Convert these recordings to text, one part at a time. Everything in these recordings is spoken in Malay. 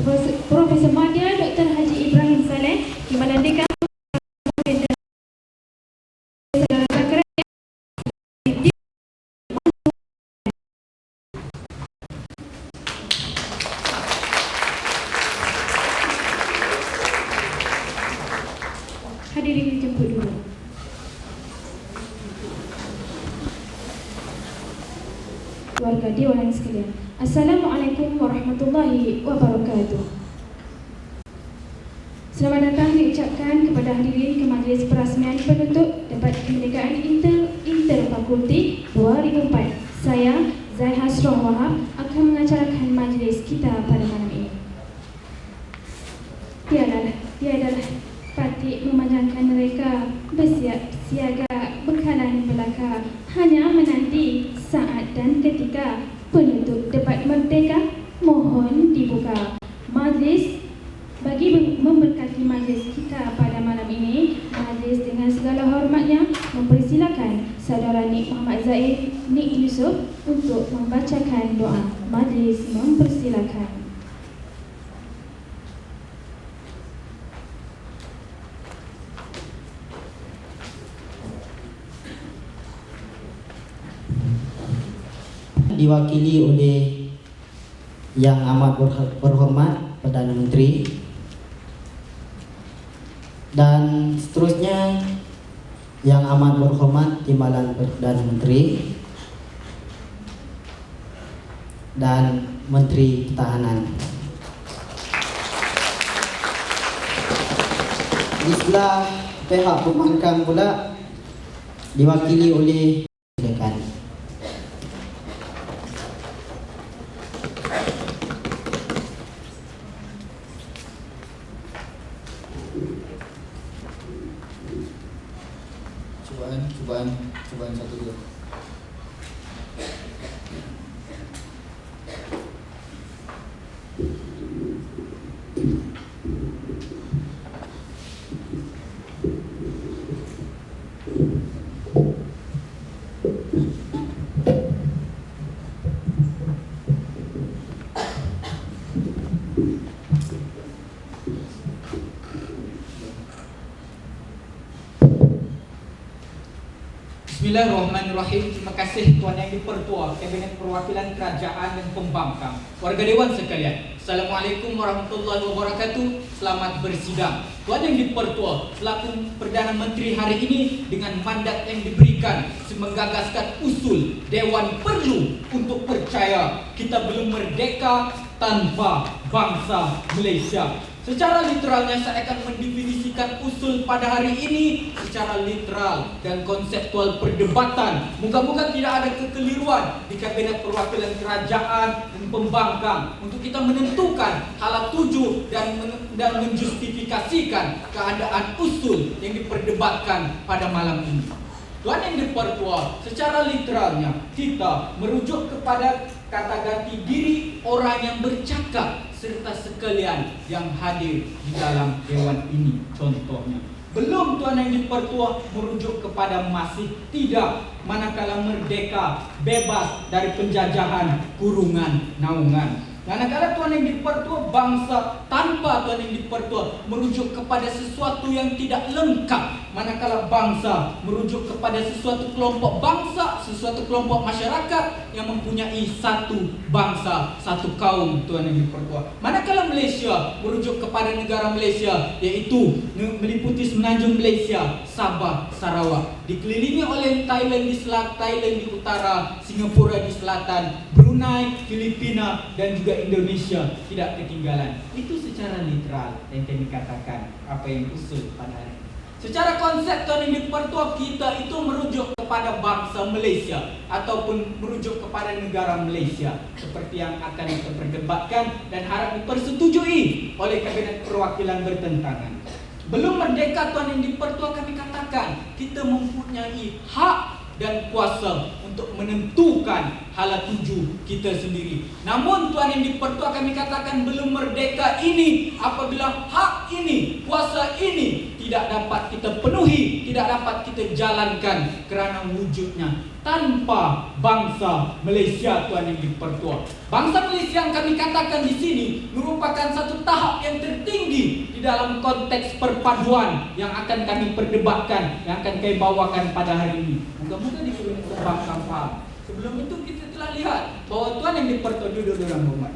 Profesor Madya Dr. Haji Ibrahim Saleh Timbalan Dekan hadirin dijemput dulu. Keluarga Dewan sekalian, Assalamualaikum warahmatullahi wabarakatuh. Selamat datang diucapkan kepada hadirin ke Majlis Perasmian Penutup Debat Kemerdekaan Interfakulti 2004. Saya, Zai Hasrong Wahab, akan mengacarakan majlis kita pada malam ini. Tiadalah patut memanjangkan mereka bersiap siaga bekalan belaka, hanya menanti saat dan ketika penutup debat merdeka mohon dibuka. Majlis bagi memberkati majlis kita pada malam ini, majlis dengan segala hormatnya mempersilakan saudara Nik Muhammad Zaid Nik Yusof untuk membacakan doa. Majlis mempersilakan. Diwakili oleh Yang Amat Berhormat Perdana Menteri, dan seterusnya Yang Amat Berhormat Timbalan Perdana Menteri dan Menteri Pertahanan. Di sebelah pihak pembangkang pula diwakili oleh silakan. Cobaan 1 2. Bismillahirrahmanirrahim. Terima kasih Tuan Yang Dipertua, Kabinet Perwakilan Kerajaan dan Pembangkang, warga Dewan sekalian. Assalamualaikum warahmatullahi wabarakatuh. Selamat bersidang. Tuan Yang Dipertua, selaku Perdana Menteri hari ini dengan mandat yang diberikan menggagaskan usul Dewan perlu untuk percaya kita belum merdeka tanpa bangsa Malaysia. Secara literalnya saya akan mendefinisikan usul pada hari ini secara literal dan konseptual perdebatan. Moga-moga tidak ada kekeliruan di Kabinet Perwakilan Kerajaan dan Pembangkang untuk kita menentukan alat tuju dan menjustifikasikan keadaan usul yang diperdebatkan pada malam ini. Tuan Yang Dipertua, secara literalnya kita merujuk kepada kata ganti diri orang yang bercakap serta sekalian yang hadir di dalam dewan ini. Contohnya, belum Tuan Yang Dipertua merujuk kepada masih tidak, manakala merdeka, bebas dari penjajahan, kurungan, naungan. Manakala Tuan Yang Dipertua bangsa tanpa Tuan Yang Dipertua merujuk kepada sesuatu yang tidak lengkap. Manakala bangsa merujuk kepada sesuatu kelompok bangsa, sesuatu kelompok masyarakat yang mempunyai satu bangsa, satu kaum. Tuan Yang Dipertua. Manakala Malaysia merujuk kepada negara Malaysia, iaitu meliputi Semenanjung Malaysia, Sabah, Sarawak, dikelilingi oleh Thailand di selatan, Thailand di utara, Singapura di selatan, Brunei, Filipina dan juga Indonesia tidak ketinggalan. Itu secara literal yang kami katakan apa yang usul pada hari ini. Secara konsep Tuan Yang Dipertua, kita itu merujuk kepada bangsa Malaysia ataupun merujuk kepada negara Malaysia seperti yang akan kita perdebatkan dan harap dipersetujui oleh Kabinet Perwakilan bertentangan. Belum merdeka Tuan Yang Dipertua, kami katakan kita mempunyai hak dan kuasa untuk menentukan hala tuju kita sendiri. Namun Tuan Yang di-Pertua, kami katakan belum merdeka ini apabila hak ini, kuasa ini tidak dapat kita penuhi, tidak dapat kita jalankan kerana wujudnya tanpa bangsa Malaysia. Tuan Yang di-Pertua, bangsa Malaysia yang kami katakan di sini merupakan satu tahap yang tertinggi di dalam konteks perpaduan yang akan kami perdebatkan, yang akan kami bawakan pada hari ini. Moga-moga di bangsa faham. Sebelum itu kita telah lihat bahawa Tuan Yang di-Pertua, duduk dalam hormat,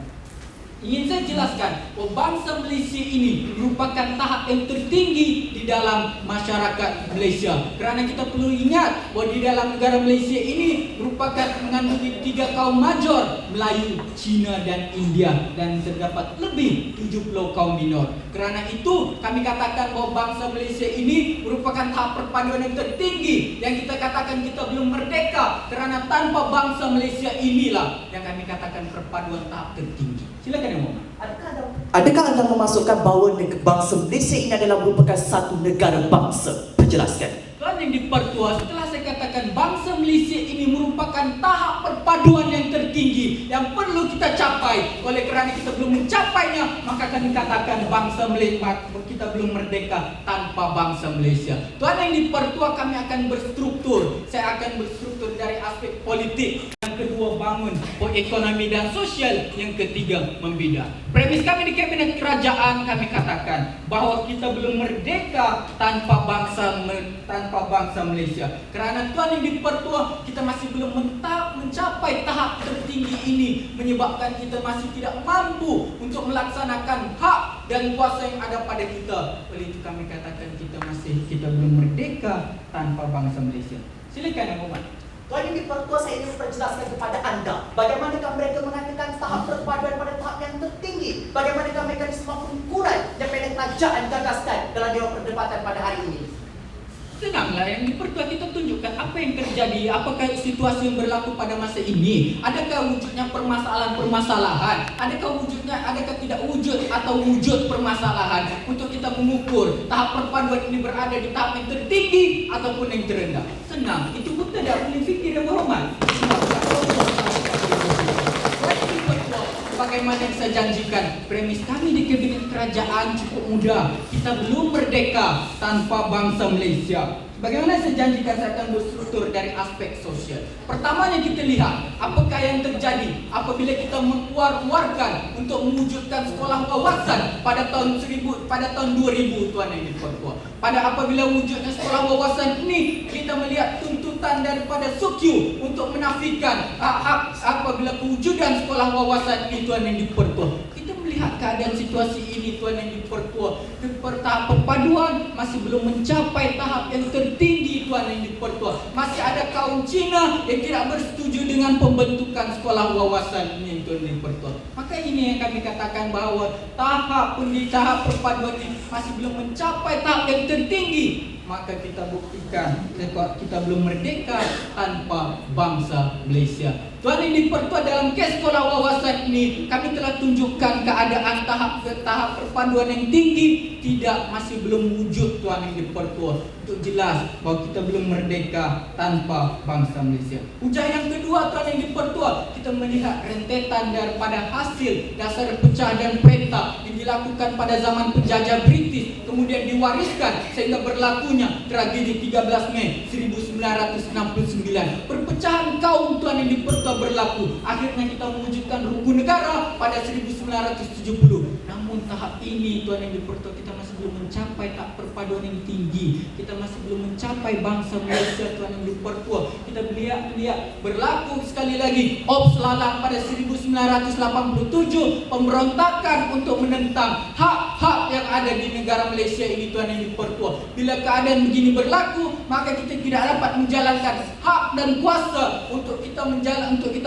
ingin saya jelaskan bahawa bangsa Malaysia ini merupakan tahap yang tertinggi di dalam masyarakat Malaysia. Kerana kita perlu ingat bahawa di dalam negara Malaysia ini merupakan mengandungi 3 kaum major, Melayu, Cina dan India, dan terdapat lebih 70 kaum minor. Kerana itu kami katakan bahawa bangsa Malaysia ini merupakan tahap perpaduan yang tertinggi, yang kita katakan kita belum merdeka. Kerana tanpa bangsa Malaysia inilah yang kami katakan perpaduan tahap tertinggi. Silakan Yang Mohd. Adakah anda memasukkan bahawa bangsa Malaysia ini adalah merupakan satu negara bangsa? Perjelaskan. Tuan Yang di-Pertua, setelah saya katakan bangsa Malaysia ini merupakan tahap perpaduan yang tertinggi yang perlu kita capai. Oleh kerana kita belum mencapainya, maka kami katakan bangsa Malaysia kita belum merdeka tanpa bangsa Malaysia. Tuan Yang di-Pertua, kami akan berstruktur. Saya akan berstruktur dari aspek politik. Yang kedua, bangun ekonomi dan sosial. Yang ketiga, membina. Premis kami di Kabinet Kerajaan, kami katakan bahawa kita belum merdeka tanpa bangsa Malaysia. Kerana Tuan Yang di-Pertua, kita masih belum mencapai tahap tertinggi ini, menyebabkan kita masih tidak mampu untuk melaksanakan hak dan kuasa yang ada pada kita. Oleh itu kami katakan kita belum merdeka tanpa bangsa Malaysia. Silakan Yang Mohd. Tuan Yang di-Pertua, saya ingin memperjelaskan kepada anda bagaimanakah mereka mengatakan tahap perpaduan pada tahap yang tertinggi. Bagaimanakah mekanisme pengukuran yang Kabinet Kerajaan gagaskan dalam Dewan Perdebatan pada hari ini. Senanglah Yang di-Pertua, kita tunjukkan apa yang terjadi, apakah situasi yang berlaku pada masa ini. Adakah wujudnya permasalahan? Adakah tidak wujud atau wujud permasalahan untuk kita mengukur tahap perpaduan ini berada di tahap yang tertinggi ataupun yang terendah. Senang, itu pun tidak boleh fikir yang hormat. Bagaimana yang saya janjikan, premis kami di Kabinet Kerajaan cukup mudah. Kita belum merdeka tanpa bangsa Malaysia. Bagaimana saya janjikan, saya akan berstruktur dari aspek sosial. Pertamanya kita lihat apakah yang terjadi apabila kita mengeluarkan untuk mewujudkan sekolah wawasan pada tahun 2000 Tuan Yang di-Pertua. Pada apabila wujudnya sekolah wawasan ini, kita melihat tuntutan daripada SUKYU untuk menafikan hak apabila kewujudan sekolah wawasan ini Tuan Yang di-Pertua. Kita melihat keadaan situasi ini Tuan Yang di-Pertua, tahap perpaduan masih belum mencapai tahap yang tertinggi Tuan Yang di-Pertua. Masih ada kaum Cina yang tidak bersetuju dengan pembentukan sekolah wawasan ini Tuan Yang di-Pertua. Maka ini yang kami katakan bahawa tahap perpaduan ini masih belum mencapai tahap yang tertinggi. Maka kita buktikan kita belum merdeka tanpa bangsa Malaysia. Tuan Yang di-Pertua, dalam kes sekolah wawasan ini kami telah tunjukkan keadaan tahap perpaduan yang tinggi masih belum wujud Tuan Yang di-Pertua. Untuk jelas bahawa kita belum merdeka tanpa bangsa Malaysia. Ujian yang kedua Tuan Yang di-Pertua, kita melihat rentetan daripada hasil dasar pecah dan perintah yang dilakukan pada zaman penjajah British, kemudian diwariskan sehingga berlakunya tragedi 13 Mei 1969. Perpecahan kaum Tuan Yang di-Pertua berlaku. Akhirnya kita mewujudkan rukun negara pada 1970. Namun tahap ini Tuan Yang di-Pertua, kita masih belum mencapai tahap perpaduan yang tinggi. Kita masih belum mencapai bangsa Malaysia Tuan Yang di-Pertua. Kita lihat berlaku sekali lagi Ops Lalang pada 1987, pemberontakan untuk menentang hak-hak yang ada di negara Malaysia ini Tuan Yang di-Pertua. Bila keadaan begini berlaku, maka kita tidak dapat menjalankan hak dan kuasa untuk kita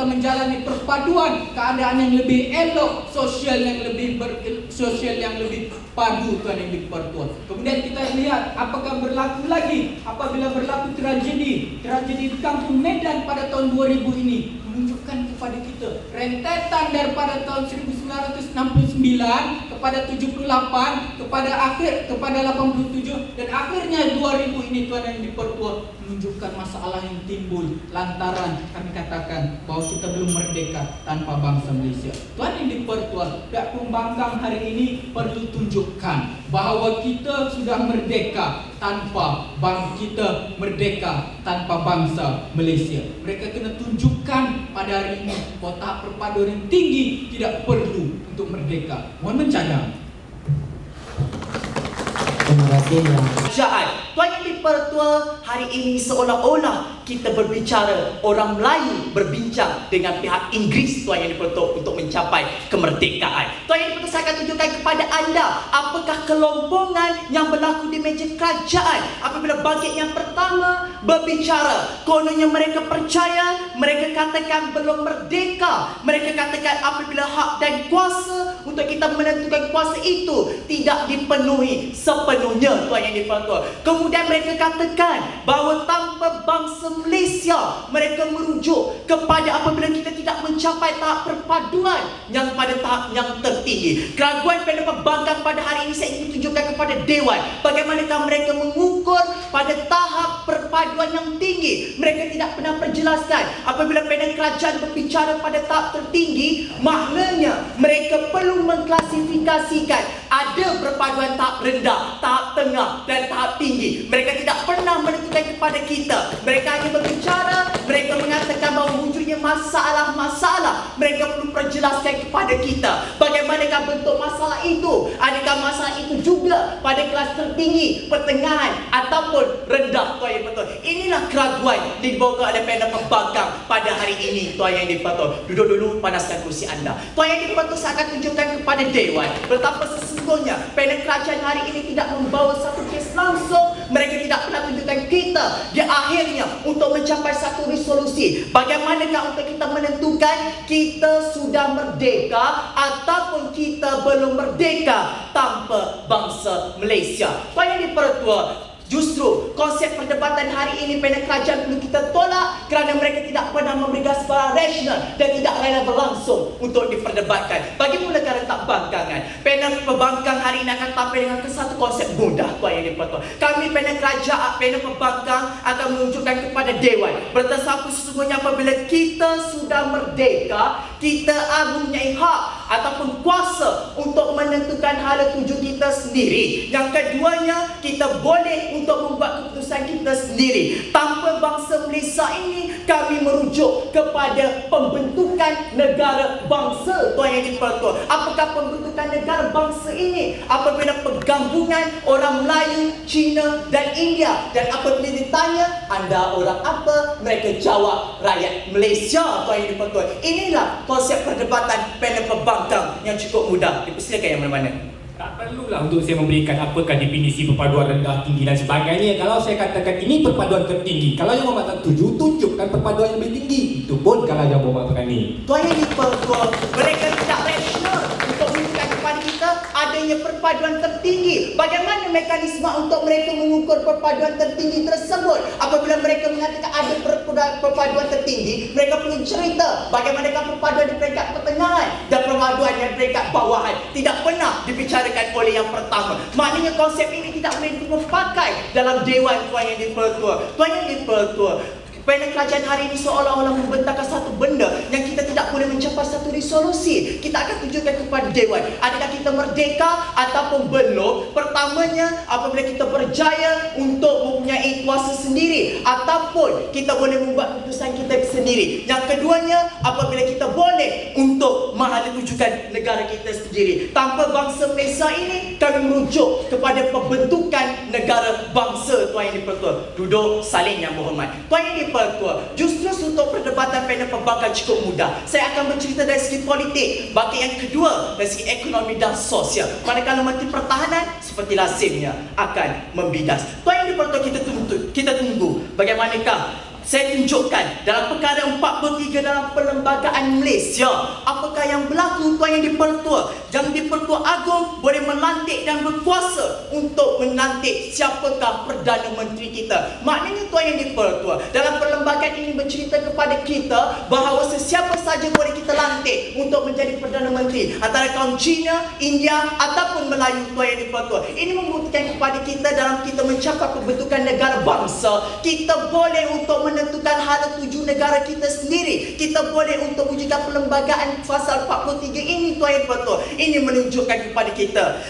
menjalani perpaduan keadaan yang lebih elok, sosial yang lebih padu Tuan Yang di-Pertua. Kemudian kita lihat apakah berlaku lagi apabila berlaku tragedi di Kampung Medan pada tahun 2000 ini, menunjukkan kepada kita rentetan daripada tahun 1969 kepada 78, kepada 87, dan akhirnya 2000 ini Tuan Yang Dipertua menunjukkan masalah yang timbul lantaran kami katakan bahwa kita belum merdeka tanpa bangsa Malaysia. Tuan Yang Dipertua, pihak pembangkang hari ini perlu tunjukkan bahawa kita sudah merdeka tanpa bangsa Malaysia. Mereka kena tunjukkan pada hari ini bahawa tahap perpaduan yang tinggi tidak perlu untuk merdeka. Mohon mencadang. Terima kasih yang Kerajaan Tuan Yang Dipertua, hari ini seolah-olah kita berbicara orang Melayu berbincang dengan pihak Inggeris Tuan Yang Dipertua untuk mencapai kemerdekaan. Tuan Yang Dipertua, saya akan tunjukkan kepada anda apakah kelompongan yang berlaku di meja kerajaan apabila baget yang pertama berbicara. Kononnya mereka percaya, mereka katakan belum merdeka. Mereka katakan apabila hak dan kuasa untuk kita menentukan kuasa itu tidak dipenuhi sepenuhnya, Tuan Yang Dipertua. Kemudian mereka katakan bahawa tanpa bangsa Malaysia, mereka merujuk kepada apabila kita tidak mencapai tahap perpaduan yang pada tahap yang tertinggi. Keraguan pada pembangkang pada hari ini saya ingin tunjukkan kepada Dewan bagaimanakah mereka mengukur pada tahap perpaduan yang tinggi. Mereka tidak pernah perjelaskan apabila pimpinan kerajaan berbicara pada tahap tertinggi, maknanya mereka perlu mengklasifikasikan ada perpaduan tahap rendah, tahap tengah dan tahap tinggi. Mereka tidak pernah menentukan kepada kita. Mereka hanya berbicara, mereka mengatakan bahawa wujudnya masalah-masalah. Mereka perlu perjelaskan kepada kita bagaimanakah bentuk masalah itu. Adakah masalah itu juga pada kelas tertinggi, pertengahan ataupun rendah, Tuan Yang Dipertua. Inilah keraguan dibawa oleh panel pembangkang pada hari ini, Tuan Yang Dipertua. Duduk dulu, panaskan kursi anda. Tuan Yang Dipertua, saya akan tunjukkan kepada Dewan betapa sesungguhnya panel kerajaan hari ini tidak membawa satu kes langsung. Mereka tidak pernah tunjukkan kita di akhirnya untuk mencapai satu resolusi. Bagaimanakah untuk kita menentukan kita sudah merdeka ataupun kita belum merdeka tanpa bangsa Malaysia. Tuan Yang Dipertua, justru konsep perdebatan hari ini panel kerajaan perlu kita tolak kerana mereka tidak pernah memberikan secara rasional dan tidak rela berlangsung untuk diperdebatkan. Bagi mula kerana tak bangkangan, panel pembangkang hari ini akan tampil dengan satu konsep mudah, Tuan Yang Dipertua. Kami panel kerajaan, panel pembangkang akan menunjukkan kepada Dewan bertasawuf sesungguhnya apabila kita sudah merdeka, kita mempunyai hak ataupun kuasa untuk menentukan hala tuju kita sendiri. Yang keduanya, kita boleh untuk membuat keputusan kita sendiri. Tanpa bangsa Malaysia ini, kami merujuk kepada pembentukan negara bangsa, Tuan Yang Dipertua. Apakah pembentukan negara bangsa ini? Apabila penggabungan orang Melayu, Cina dan India. Dan apabila ditanya, anda orang apa? Mereka jawab, rakyat Malaysia, Tuan Yang Dipertua. Inilah konsep perdebatan panel pembangkang yang cukup mudah. Dipersilakan yang mana-mana. Tak perlulah untuk saya memberikan apakah definisi perpaduan rendah, tinggi dan sebagainya. Kalau saya katakan ini perpaduan tertinggi, kalau yang bermakna 7, tunjukkan perpaduan yang lebih tinggi. Itu pun kalau yang bermakna ini. Tuan Yang Dipertua, mereka tidak rasional untuk menunjukkan kepada kita adanya perpaduan tertinggi. Bagaimana mekanisme untuk mereka mengukur perpaduan tertinggi tersebut? Apabila mereka mengatakan ada perpaduan tertinggi, mereka perlu cerita bagaimanakah perpaduan di peringkat pertengahan dan perpaduan yang peringkat bawahan. Tidak pernah dibicarakan oleh yang pertama. Maknanya konsep ini tidak boleh dipakai dalam Dewan, Tuan Yang Dipertua. Tuan Yang Dipertua, panel kerajaan hari ini seolah-olah membentangkan satu benda yang kita tidak boleh mencapai satu resolusi. Kita akan tunjukkan kepada Dewan adakah kita merdeka ataupun belum. Pertamanya, apabila kita berjaya untuk mempunyai kuasa sendiri ataupun kita boleh membuat keputusan kita sendiri. Yang keduanya, apabila kita boleh untuk tujukan negara kita sendiri. Tanpa bangsa Malaysia ini, kami merujuk kepada pembentukan negara bangsa, Tuan Yang Dipertua. Duduk, saling yang berhormat. Tuan Yang Dipertua, justru untuk perdebatan panel pembangkang cukup mudah. Saya akan bercerita dari segi politik. Bagi yang kedua, dari segi ekonomi dan sosial. Manakala Menteri Pertahanan seperti lazimnya akan membidas. Tuan Yang Dipertua, kita tunggu bagaimanakah saya tunjukkan dalam perkara 43 dalam Perlembagaan Malaysia, apakah yang berlaku Tuan Yang di-Pertua. Yang di-Pertua Agong boleh melantik dan berkuasa untuk melantik siapakah Perdana Menteri kita. Maknanya Tuan Yang di-Pertua, dalam perlembagaan ini bercerita kepada kita bahawa sesiapa saja boleh kita lantik untuk menjadi Perdana Menteri, antara kaum Cina, India ataupun Melayu. Tuan Yang di-Pertua, ini membuktikan kepada kita dalam kita mencapai pembentukan negara bangsa, kita boleh untuk menentukan hala tuju negara kita sendiri. Kita boleh untuk wujudkan perlembagaan pasal 43 ini. Tuan Yang di-Pertua, ini menunjukkan kepada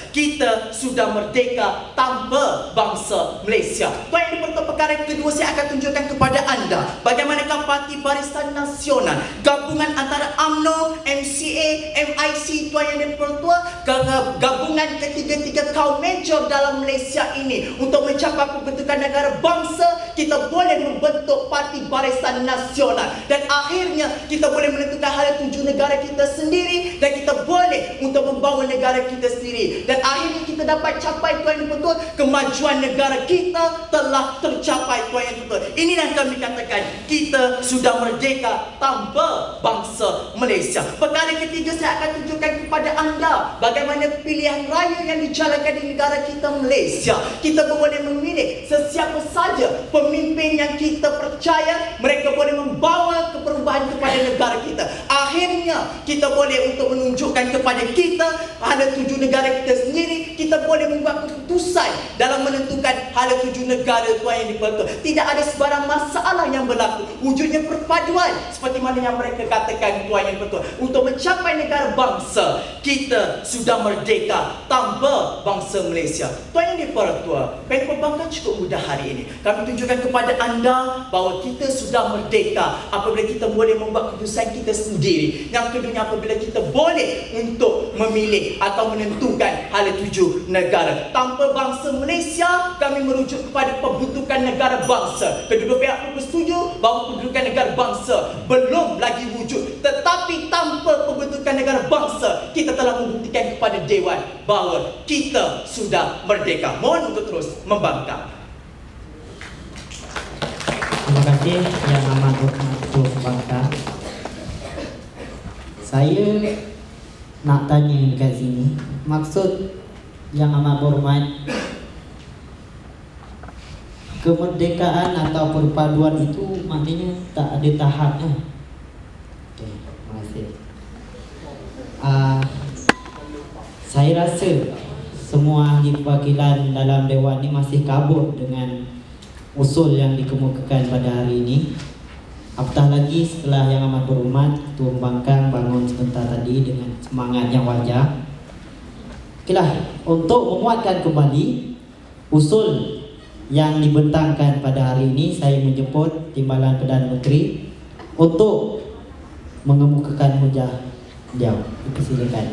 kita sudah merdeka tanpa bangsa Malaysia. Tuan Yang di-Pertua, perkara kedua saya akan tunjukkan kepada anda bagaimanakah Parti Barisan Nasional, gabungan antara UMNO, MCA, MIC. Tuan Yang di-Pertua, gabungan ketiga-tiga kaum major dalam Malaysia ini untuk mencapai pembentukan negara bangsa, kita boleh membentuk Parti Barisan Nasional dan akhirnya kita boleh menentukan hala tuju negara kita sendiri dan kita boleh untuk membawa negara kita sendiri dan akhirnya kita dapat capai. Tuan Yang di-Pertua, kemajuan negara kita telah tercapai. Tuan Yang di-Pertua, ini yang kami katakan kita sudah merdeka tanpa bangsa Malaysia. Perkara ketiga saya akan tunjukkan kepada anda bagaimana pilihan raya yang dijalankan di negara kita Malaysia. Kita boleh memilih sesiapa saja pemimpin yang kita percaya mereka boleh membawa perubahan kepada negara kita. Akhirnya kita boleh untuk menunjukkan kepada kita hala tuju negara kita sendiri. Kita boleh membuat keputusan dalam menentukan hala tuju negara. Tuan Yang di-Pertua, tidak ada sebarang masalah yang berlaku. Wujudnya perpaduan seperti mana yang mereka katakan. Tuan Yang di-Pertua, untuk mencapai negara bangsa, kita sudah merdeka tanpa bangsa Malaysia. Tuan Yang di-Pertua, Bank Perbankan cukup mudah hari ini. Kami tunjukkan kepada anda bahawa kita sudah merdeka apabila kita boleh membuat keputusan kita sendiri. Yang kedua, apabila kita boleh untuk memilih atau menentukan hala tuju negara. Tanpa bangsa Malaysia, kami merujuk kepada pembentukan negara bangsa. Kedua pihak pun bersetuju bahawa pembentukan negara bangsa belum lagi wujud. Tetapi tanpa pembentukan negara bangsa, kita telah membuktikan kepada Dewan bahawa kita sudah merdeka. Mohon untuk terus membangkang. Terima kasih Yang Amat Berhormat Bangka. Saya nak tanya dekat sini, maksud Yang Amat Berhormat, kemerdekaan atau perpaduan itu maknanya tak ada tahapnya. Okay, terima kasih. Saya rasa semua ahli perwakilan dalam Dewan ini masih kabur dengan usul yang dikemukakan pada hari ini. Apatah lagi setelah Yang Amat Berhormat Ketua Pembangkang bangun sebentar tadi dengan semangat yang wajar. Okeylah, untuk memuatkan kembali usul yang dibentangkan pada hari ini, saya menjemput Timbalan Perdana Menteri untuk mengemukakan hujah beliau. Dipersilakan.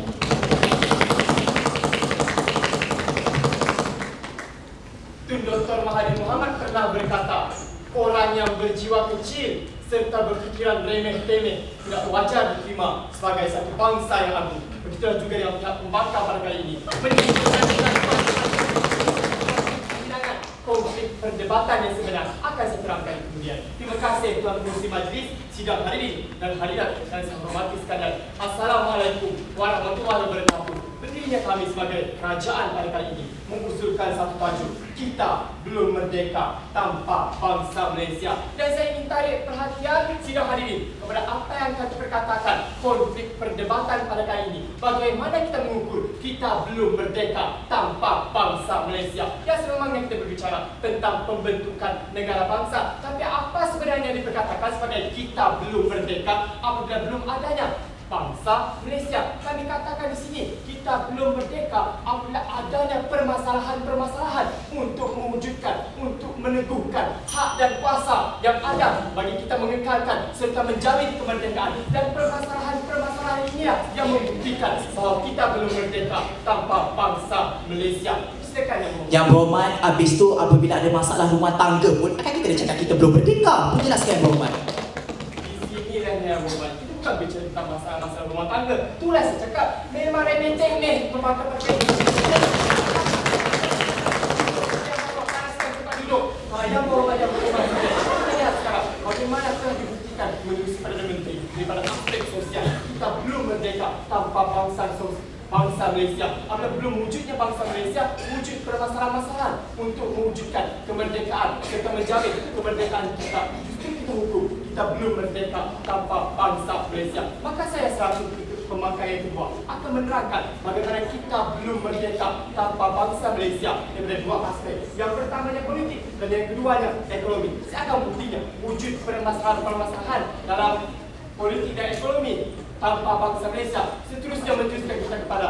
Tun Dr. Mahathir Mohamad pernah berkata, orang yang berjiwa kecil serta berfikiran remeh-temeh tidak wajar diterima sebagai satu bangsa yang agung. Begitulah juga dengan pihak pembangkang pada kali ini. Konflik perdebatan yang sebenar akan saya terangkan kemudian. Terima kasih Tuan Pengerusi Majlis sidang hari ini dan hadirat yang saya hormati sekalian. Assalamualaikum warahmatullahi wabarakatuh. Berdirinya kami sebagai kerajaan pada kali ini mengusulkan satu tajuk, kita belum merdeka tanpa bangsa Malaysia. Dan saya ingin tarik perhatian sidang hari ini kepada apa yang kami perkatakan konflik perdebatan pada kali ini. Bagaimana kita mengukur kita belum merdeka tanpa bangsa Malaysia? Ya, sememangnya kita berbicara tentang pembentukan negara bangsa, tapi apa sebenarnya yang diperkatakan sebagai kita belum merdeka apabila belum adanya bangsa Malaysia? Kami katakan di sini kita belum merdeka apabila adanya permasalahan-permasalahan untuk mewujudkan, untuk meneguhkan hak dan kuasa yang ada bagi kita mengekalkan serta menjamin kemerdekaan. Dan permasalahan-permasalahan inilah yang membuktikan bahawa kita belum merdeka tanpa bangsa Malaysia. Yang Berhormat, habis tu apabila ada masalah rumah tangga pun akan kita cakap kita belum merdeka. Penjelaskan Berhormat. Di sini Yang Berhormat, kita bukan bicara tentang masalah-masalah rumah tangga. Itulah saya cakap, memang remeh-temeh pembangkang-pembangkang. Yang Berhormat, yang Berhormat. Lihat sekarang, bagaimana bagaimana telah dibuktikan melalui Perdana Menteri daripada aspek sosial, kita belum merdeka tanpa bangsa Malaysia. Apabila belum wujudnya bangsa Malaysia, wujud permasalahan-masalah untuk mewujudkan kemerdekaan serta menjamin kemerdekaan kita. Justru kita hukum kita belum merdeka tanpa bangsa Malaysia. Maka saya selaku pemakai yang kedua akan menerangkan bagaimana kita belum merdeka tanpa bangsa Malaysia daripada dua aspek. Yang pertamanya politik dan yang keduanya ekonomi. Saya akan buktinya wujud permasalahan dalam politik dan ekonomi tanpa bangsa Malaysia seterusnya menjuruskan kita kepada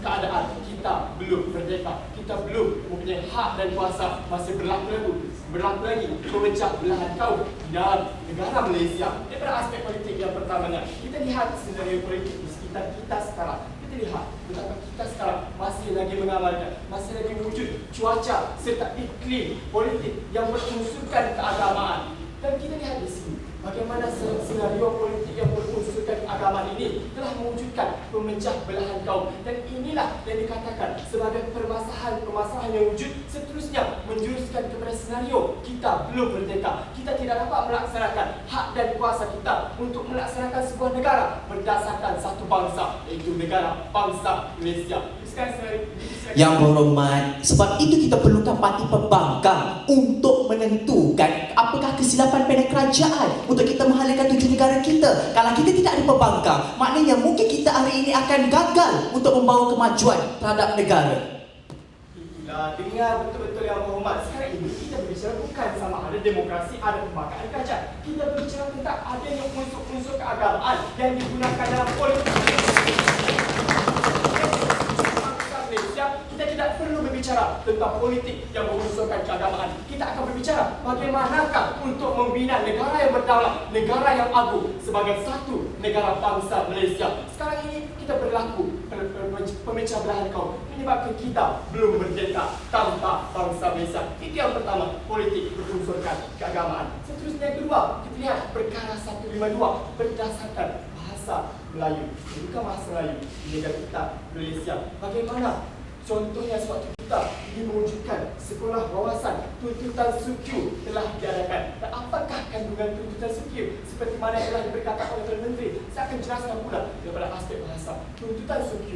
keadaan kita belum merdeka, kita belum mempunyai hak dan kuasa, masih berlaku lagi pemecah belahan kaum dalam negara Malaysia. Daripada aspek politik yang pertamanya, kita lihat senario politik di sekitar kita sekarang. Kita lihat betapa kita sekarang masih lagi mengamalkan, masih lagi wujud cuaca serta iklim politik yang berunsurkan keagamaan. Dan kita lihat di sini bagaimana senario politik yang berunsurkan keagamaan ini telah mewujudkan pemecah belahan kaum. Dan inilah yang dikatakan sebagai permasalahan yang wujud seterusnya menjuruskan kepada senario kita belum merdeka. Kita tidak dapat melaksanakan hak dan kuasa kita untuk melaksanakan sebuah negara berdasarkan satu bangsa, iaitu negara bangsa Malaysia. Yang berhormat, sebab itu kita perlukan parti pembangkang untuk menentukan apakah kesilapan pada kerajaan untuk kita menghalalkan tuju negara kita. Kalau kita tidak ada pembangkang, maknanya mungkin kita hari ini akan gagal untuk membawa kemajuan terhadap negara. Itulah, dengar betul-betul yang berhormat. Sekarang ini kita berbicara bukan sama ada demokrasi, ada pembangkangan kerajaan. Kita berbicara tentang adanya unsur-unsur keagamaan yang digunakan dalam politik. Kita tidak perlu berbicara tentang politik yang berunsurkan keagamaan. Kita akan berbicara bagaimanakah untuk membina negara yang berdaulat, negara yang agung sebagai satu negara bangsa Malaysia. Sekarang ini kita berlaku pemecah belahan kaum menyebabkan kita belum merdeka tanpa bangsa Malaysia. Itu yang pertama, politik berunsurkan keagamaan. Seterusnya yang kedua, kita lihat perkara 152 berdasarkan bahasa Melayu. Bukan bahasa Melayu di negara kita Malaysia. Bagaimana contohnya sewaktu kita ingin mewujudkan sekolah wawasan, tuntutan SUQ telah diadakan. Dan apakah kandungan tuntutan SUQ? Seperti mana yang telah diberkatakan oleh Perdana Menteri, saya akan jelaskan pula daripada aspek bahasa. Tuntutan SUQ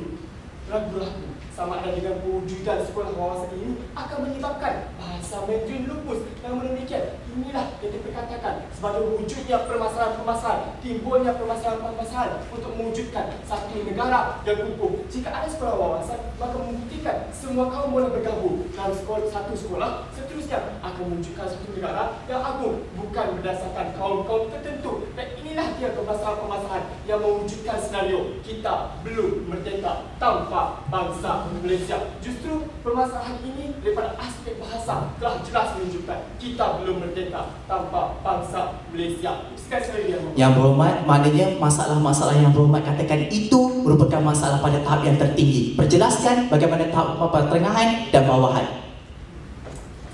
ragu-ragu sama ada dengan pewujudan sekolah wawasan ini akan menyebabkan bahasa Mandarin lupus. Namun demikian, inilah yang diperkatakan sebagai wujudnya permasalahan-permasalahan, timbulnya permasalahan-permasalahan untuk mewujudkan satu negara yang utuh. Jika ada sekolah wawasan, maka membuktikan semua kaum boleh bergabung dalam satu sekolah. Seterusnya akan mewujudkan satu negara yang agung, bukan berdasarkan kaum-kaum tertentu. Dan inilah dia permasalahan-permasalahan yang mewujudkan senario kita belum merdeka tanpa bangsa Malaysia. Justru permasalahan ini daripada aspek bahasa telah jelas menunjukkan kita belum merdeka tanpa bangsa Malaysia. Sekali lagi Yang berhormat, maknanya masalah-masalah yang berhormat katakan itu merupakan masalah pada tahap yang tertinggi. Perjelaskan bagaimana tahap pertengahan dan bawahan.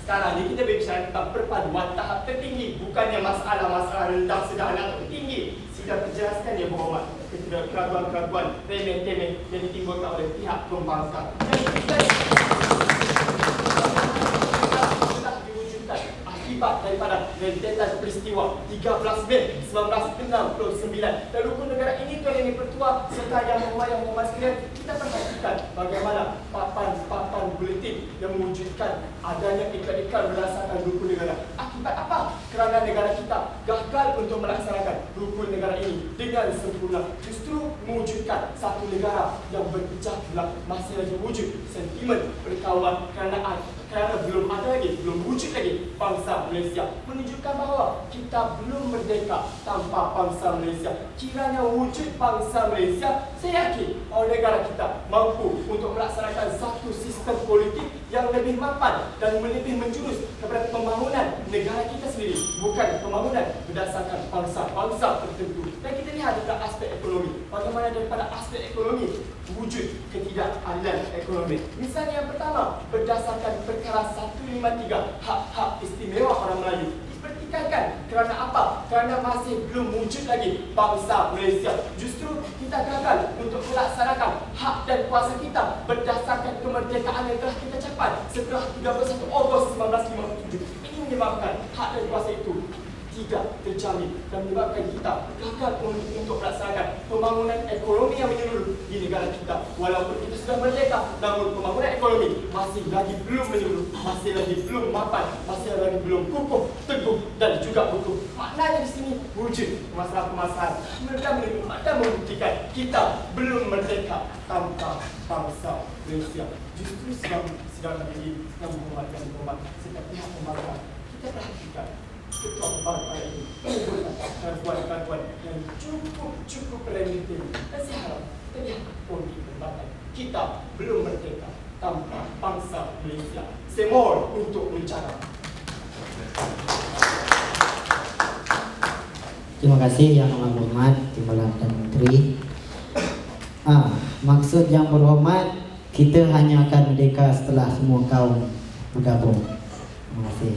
Sekarang ni kita berbicara tentang perpaduan tahap tertinggi, bukannya masalah-masalah rendah, sederhana atau tinggi. Sudah terjelaskan ya berhormat keraguan-keraguan remeh-temeh yang ditimbulkan oleh pihak pembangkang. Sudah diwujudkan akibat daripada rentetan peristiwa 13 Mei 1969 dan rukun negara ini Tuan Yang Dipertua serta yang berhormat sekalian, kita perhatikan bagaimana papan buletin yang mewujudkan adanya iklan-iklan berdasarkan rukun negara. Akibat apa? Kerana negara kita gagal untuk melaksanakan rukun negara ini dengan sempurna. Justru mewujudkan satu negara yang berpecah belah, masih lagi wujud sentimen perkauman kerana belum ada lagi, belum wujud lagi bangsa Malaysia. Menunjukkan bahawa kita belum merdeka tanpa bangsa Malaysia. Kiranya wujud bangsa Malaysia, saya yakin bahawa negara kita mampu untuk melaksanakan satu sistem politik yang lebih mapan dan lebih menjurus kepada pembangunan negara kita sendiri, bukan pembangunan berdasarkan bangsa-bangsa tertentu. Dan kita lihat dari aspek ekonomi, bagaimana daripada aspek ekonomi wujud ketidakadilan ekonomi. Misalnya yang pertama, berdasarkan perkara 153 hak-hak istimewa orang Melayu dipertikaikan. Kerana apa? Kerana masih belum wujud lagi bangsa Malaysia. Justru kita gagal untuk melaksanakan hak dan kuasa kita berdasarkan kemerdekaan yang telah kita capai setelah 31 Ogos 1957. Ini menyebabkan hak dan kuasa itu tidak terjamin dan menyebabkan kita gagal untuk melaksanakan pembangunan ekonomi yang menyeluruh di negara kita. Walaupun kita sudah merdeka, namun pembangunan ekonomi masih lagi belum menyeluruh, masih lagi belum mapan, masih lagi belum kukuh, teguh dan juga utuh. Maknanya di sini wujud masalah-masalah dan membuktikan kita belum merdeka tanpa bangsa Malaysia. Justru sidang ini yang menghormatkan setiap pihak pembangkang, kita perhatikan ketua pembangkang ini menggunakan bantuan yang cukup primitif dan saya harap terlihat pun di pembangkang kita belum merdeka tanpa bangsa Malaysia. Semua untuk mencara. Terima kasih Yang Amat Berhormat Timbalan dan Menteri. Maksud Yang Berhormat, kita hanya akan merdeka setelah semua kaum bergabung. Terima kasih.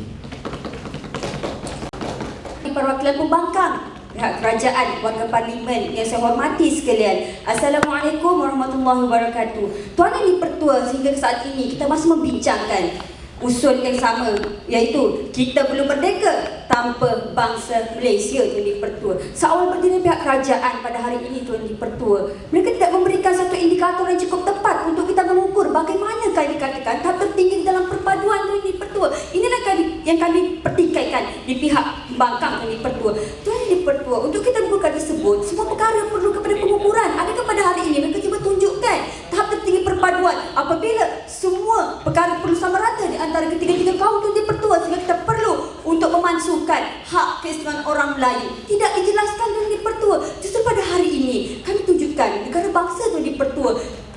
Perwakilan pembangkang, pihak kerajaan, warga parlimen yang saya hormati sekalian. Assalamualaikum warahmatullahi wabarakatuh. Tuan Yang di-Pertua, sehingga saat ini kita masih membincangkan usul yang sama, iaitu kita belum merdeka tanpa bangsa Malaysia, Tuan di-Pertua. Seawal berdiri pihak kerajaan pada hari ini, Tuan di-Pertua, mereka tidak memberikan satu indikator yang cukup tepat untuk kita mengukur bagaimanakah dikatakan tahap tertinggi dalam perpaduan, Tuan di-Pertua. Inilah yang kami pertikaikan di pihak pembangkang, Tuan di-Pertua. Tuan di-Pertua, untuk kita buka tersebut, semua perkara perlu kepada pengukuran. Adakah pada hari ini mereka cuba tunjukkan tahap tertinggi perpaduan apabila semua perkara perlu sama rata di antara ketiga-tiga kaum, Tuan di-Pertua, sehingga kita perlu untuk memansuhkan hak keistimewaan orang Melayu. Tidak dijelaskan, Tuan di-Pertua. Justru pada hari ini kami tunjukkan negara bangsa, Tuan di-Pertua,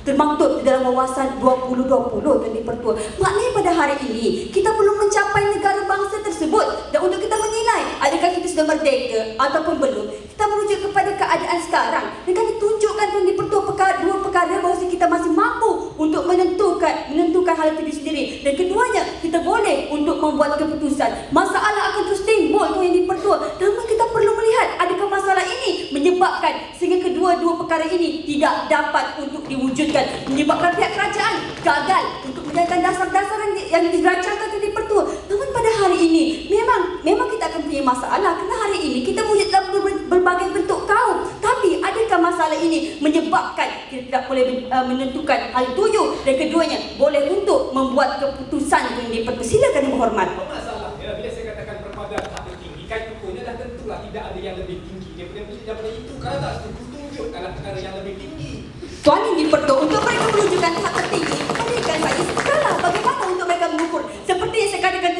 termaktub di dalam wawasan 2020, Tuan di-Pertua. Maknanya pada hari ini kita belum mencapai negara bangsa tersebut, dan untuk kita menilai adakah kita sudah merdeka ataupun belum, kita merujuk kepada keadaan sekarang dan kami tunjukkan, Tuan di-Pertua, dua perkara bahawa kita masih mampu untuk menentukan hal itu sendiri, dan keduanya kita boleh untuk membuat keputusan. Masalah akan terus timbul, Tuan di-Pertua, namun kita perlu melihat adakah masalah ini menyebabkan sehingga kedua-dua perkara ini tidak dapat untuk diwujudkan, menyebabkan pihak kerajaan gagal untuk menjalankan dasar-dasar yang dirancangkan, Tuan di-Pertua. Namun pada hari ini memang kita akan punya masalah, kerana hari ini kita wujud dalam berbagai bentuk kaum. Tapi adakah masalah ini menyebabkan kita tidak boleh menentukan hal tuju, dan keduanya boleh untuk membuat keputusan, Tuan di-Pertua. Silakan Yang Berhormat. Masalahnya bila saya katakan perpaduan tahap tertinggi, kan ukurnya dah tentulah tidak ada yang lebih tinggi daripada itu. Kalau tak setuju, tunjukkanlah perkara yang lebih tinggi. Tuan Yang di-Pertua, untuk mereka menunjukkan tahap tertinggi, berikan saja skala bagaimana untuk mereka mengukur. Seperti yang saya katakan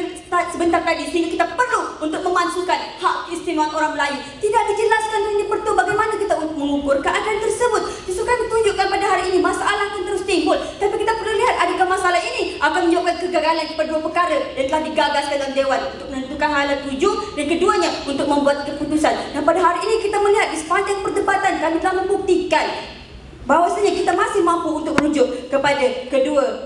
sebentar tadi, sehingga kita perlu untuk memansuhkan hak keistimewaan orang Melayu. Tidak dijelaskan, Tuan di-Pertua, bagaimana kita mengukur keadaan tersebut. Justru kami tunjukkan pada hari ini masalah akan terus timbul, tapi kita perlu lihat adakah masalah ini akan menyebabkan kegagalan kepada dua perkara yang telah digagaskan dalam Dewan untuk menentukan hal tuju, dan keduanya untuk membuat keputusan. Dan pada hari ini kita melihat di sepanjang perdebatan kami telah membuktikan bahawasanya kita masih mampu untuk merujuk kepada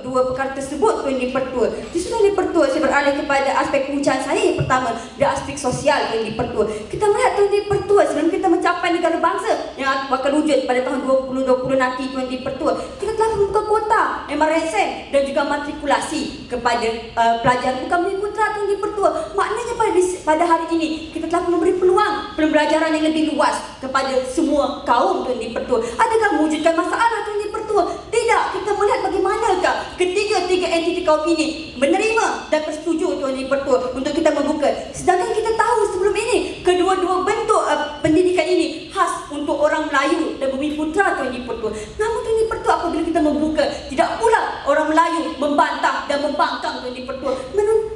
dua perkara tersebut, Tuan di-Pertua. Justru, Tuan di-Pertua, saya beralih kepada aspek pembicaraan saya yang pertama, dari aspek sosial, Tuan di-Pertua. Kita melihat, Tuan di-Pertua, sebelum kita mencapai negara bangsa yang akan wujud pada tahun 2020 nanti, Tuan di-Pertua, kita telah membuka kuota MRSM dan juga matrikulasi kepada pelajar bukan Bumiputera, Tuan di-Pertua. Maknanya pada hari ini kita telah memberi peluang pembelajaran yang lebih luas kepada semua kaum, Tuan di-Pertua. Adakah mewujudkan masalah, Tuan di-Pertua? Tidak. Kita melihat bagaimanakah ketiga-tiga entiti kaum ini menerima dan bersetuju, Tuan di-Pertua, untuk kita membuka. Sedangkan kita tahu sebelum ini kedua-dua bentuk pendidikan ini khas untuk orang Melayu dan Bumiputera, Tuan di-Pertua. Namun, Tuan di-Pertua, apabila kita membuka, tidak pula orang Melayu membantah dan membangkang, Tuan di-Pertua,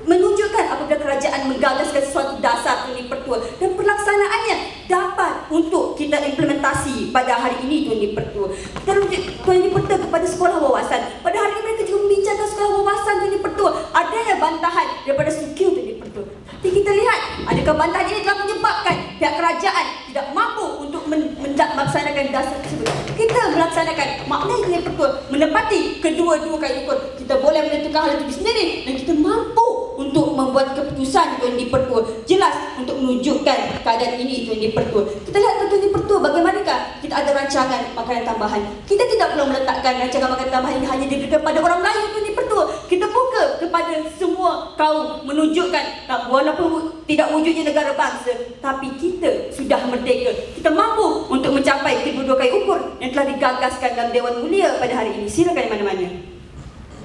menunjukkan apabila kerajaan menggagaskan sesuatu dasar, Tuan di-Pertua, dan pelaksanaannya dapat untuk kita implementasi pada hari ini, Tuan di-Pertua. Tuan di-Pertua, kepada sekolah wawasan, pada hari ini mereka juga membincangkan sekolah wawasan, Tuan di-Pertua. Adanya bantahan daripada SUKU, Tuan di-Pertua. Tapi kita lihat adakah bantahan ini telah menyebabkan pihak kerajaan tidak mampu untuk melaksanakan dasar tersebut. Kita melaksanakan, maknanya, Tuan di-Pertua, menepati kedua-dua kali ukur. Kita boleh menentukan hal itu sendiri, dan kita mampu untuk membuat keputusan, Tuan di-Pertua, jelas untuk menunjukkan keadaan ini, Tuan di-Pertua. Kita lihat, Tuan di-Pertua, bagaimanakah kita ada rancangan makanan tambahan. Kita tidak perlu meletakkan rancangan makanan tambahan ini hanya diberikan pada orang Melayu, Tuan di-Pertua. Pertua. Kita buka kepada semua kaum menunjukkan walaupun tidak wujudnya negara bangsa, tapi kita sudah merdeka. Kita mampu untuk mencapai kedua-dua kai ukur yang telah digagaskan dalam Dewan Mulia pada hari ini. Silakan di mana-mana.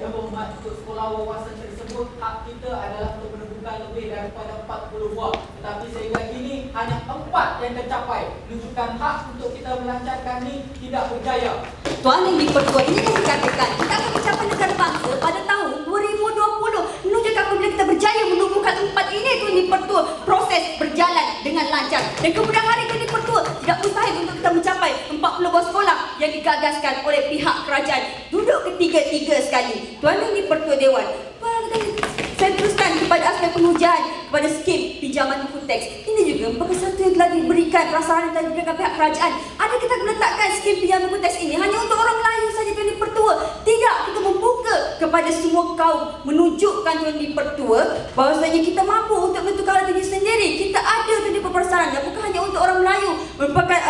Yang berhormat, untuk sekolah wawasan tersebut, hak kita adalah untuk menemukan lebih daripada 40 buah. Tetapi sehingga kini hanya 4 yang tercapai. Menunjukkan hak untuk kita melancarkan ini tidak berjaya. Tuan Yang di-Pertua, ini yang dikatakan kita akan mencapai negara bangsa pada tahun 2020. Menunjukkan apabila kita berjaya menumbuhkan 4 ini, Tuan di-Pertua, proses berjalan dengan lancar. Dan kemudian hari Tuan di-Pertua, tidak mustahil untuk kita mencapai 40 buah sekolah yang digagaskan oleh pihak kerajaan. Duduk ketiga-tiga sekali. Tuan Yang di-Pertua Dewan, saya teruskan kepada aspek penghujaan kepada skim pinjaman buku teks. Ini juga merupakan satu yang telah diberikan, perasaan yang telah diberikan pihak kerajaan. Ada kita meletakkan skim pinjaman buku teks ini hanya untuk orang Melayu saja, Tuan di-Pertua. Tidak, kita membuka kepada semua kaum, menunjukkan Tuan di-Pertua bahawasanya kita mampu untuk menentukan hal diri sendiri. Kita ada Tuan di-Pertua persaran, bukan hanya untuk orang Melayu, merupakan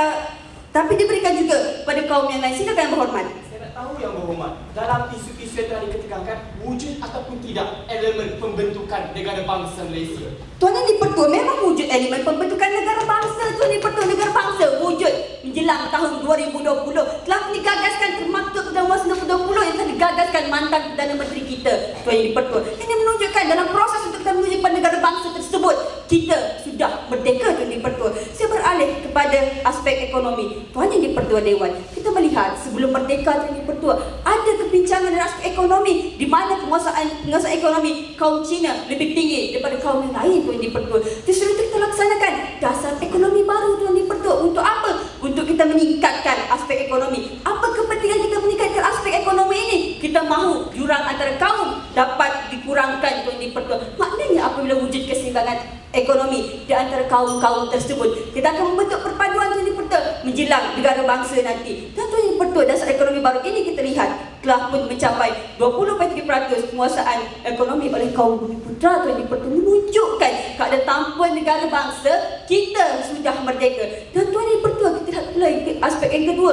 tapi diberikan juga pada kaum yang lain. Silakan Yang Berhormat. Tahu Yang Berhormat, dalam isu-isu yang telah diketikkan, wujud ataupun tidak elemen pembentukan negara bangsa Malaysia? Tuan Yang di-Pertua, memang wujud elemen pembentukan negara bangsa. Tuan di-Pertua, negara bangsa wujud menjelang tahun 2020. Telah digagaskan termaktub dalam Undang-Undang 2020 yang telah digagaskan mantan Perdana Menteri kita, Tuan Yang di-Pertua. Ini menunjukkan dalam proses untuk kita menuju pada negara bangsa tersebut, kita sudah merdeka, Tuan di-Pertua. Saya beralih kepada aspek ekonomi. Tuan Yang di-Pertua Dewan, kita melihat sebelum merdeka, Tuan di-Pertua, ada kebincangan dalam aspek ekonomi di mana penguasaan ekonomi kaum Cina lebih tinggi daripada kaum yang lain, Tuan di-Pertua. Justru itu kita laksanakan dasar ekonomi baru, Tuan di-Pertua. Untuk apa? Untuk kita meningkatkan aspek ekonomi. Apa kepentingan kita meningkatkan aspek ekonomi ini? Kita mahu jurang antara kaum dapat dikurangkan, Tuan di-Pertua. Maknanya apabila wujud keseimbangan ekonomi di antara kaum-kaum tersebut, kita akan membentuk perpaduan, Tuan di-Pertua, menjelang negara bangsa nanti. Dan Tuan di-Pertua, dasar ekonomi baru ini kita lihat telah pun mencapai 20.3% penguasaan ekonomi oleh kaum Bumiputera, Tuan di-Pertua, menunjukkan keadaan tanpa negara bangsa kita sudah merdeka. Dan Tuan di-Pertua, kita lihat pula aspek yang kedua,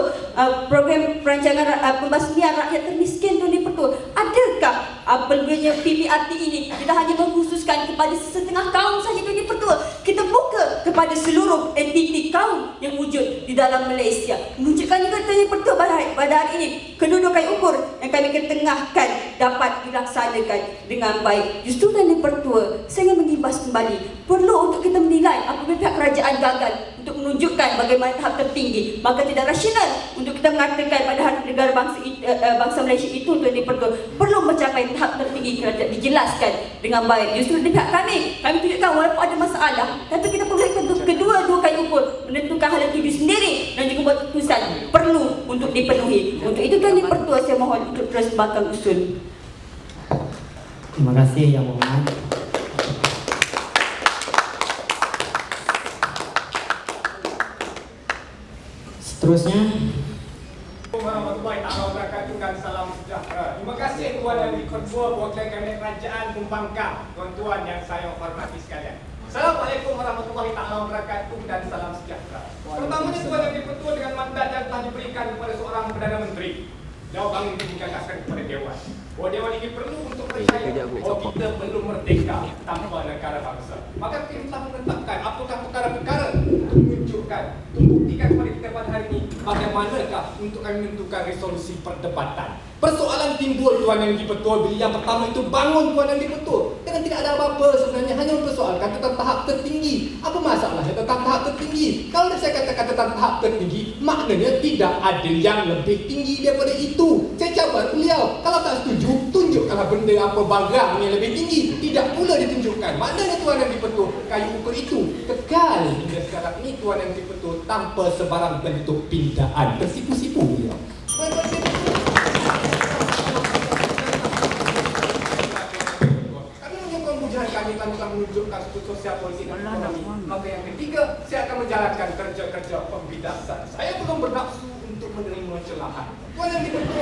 program perancangan pembasmian rakyat termiskin, Tuan di-Pertua. Adakah apabila PPRT ini kita hanya mengkhususkan kepada setengah kaum saja, Tuan di-Pertua? Kita buka kepada seluruh entiti kaum yang wujud di dalam Malaysia. Menunjukkan juga, Tuan di-Pertua, pada hari ini kedua-dua kai ukur yang kami ketengahkan dapat dilaksanakan dengan baik. Justru, Tuan di-Pertua, saya ingin mengibas kembali, perlu untuk kita menilai apabila pihak kerajaan gagal untuk menunjukkan bagaimana tahap tertinggi, maka tidak rasional untuk kita mengatakan pada hari negara bangsa Malaysia itu, Tuan di-Pertua, perlu mencapai tahap tertinggi kerana tidak dijelaskan dengan baik. Justru di pihak kami tunjukkan walaupun ada masalah, tapi kita perlu kedua-dua kai ukur menentukan hal yang tuju sendiri dan juga buat keputusan perlu untuk dipenuhi. Untuk itu, Tuan di-Pertua, saya mohon untuk terus bakal usul. Terima kasih Yang Berhormat. Seterusnya, Warahmatullahi wabarakatuh dan salam sejahtera. Terima kasih Tuan Yang di-Pertua, Wakil Kabinet Kerajaan Pembangkang, tuan-tuan yang saya hormati sekalian. Assalamualaikum warahmatullahi wabarakatuh dan salam sejahtera. Pertamanya, Tuan Yang di-Pertua, dengan mandat yang telah diberikan kepada seorang Perdana Menteri, jawaban ini digagaskan kepada Dewan. Bahawa Dewan ini perlu untuk percaya bahawa kita belum merdeka tanpa negara bangsa. Maka kita telah menetapkan apakah perkara-perkara untuk menunjukkan, untuk membuktikan kepada kita pada hari ini bagaimanakah untuk kami menentukan resolusi perdebatan. Persoalan timbul, Tuan Yang di-Pertua, bila yang pertama itu bangun, Tuan Yang di-Pertua, dengan tidak ada apa-apa sebenarnya, hanya mempersoalkan tentang tahap tertinggi. Apa masalahnya tentang tahap tertinggi? Kalau saya katakan tentang tahap tertinggi, maknanya tidak ada yang lebih tinggi daripada itu. Saya cabar beliau, kalau tak setuju, tunjukkanlah benda apa barang yang lebih tinggi. Tidak pula ditunjukkan. Maknanya, Tuan Yang di-Pertua, kayu ukur itu kekal hingga sekarang ini, Tuan Yang di-Pertua, tanpa sebarang bentuk pindaan. Tersipu-sipu beliau. Kami telah menunjukkan sosial polisi dan ekonomi. Maka yang ketiga, saya akan menjalankan kerja-kerja pembidasan. Saya belum bernafsu untuk menerima celahan. Tuan Yang di-Pertua,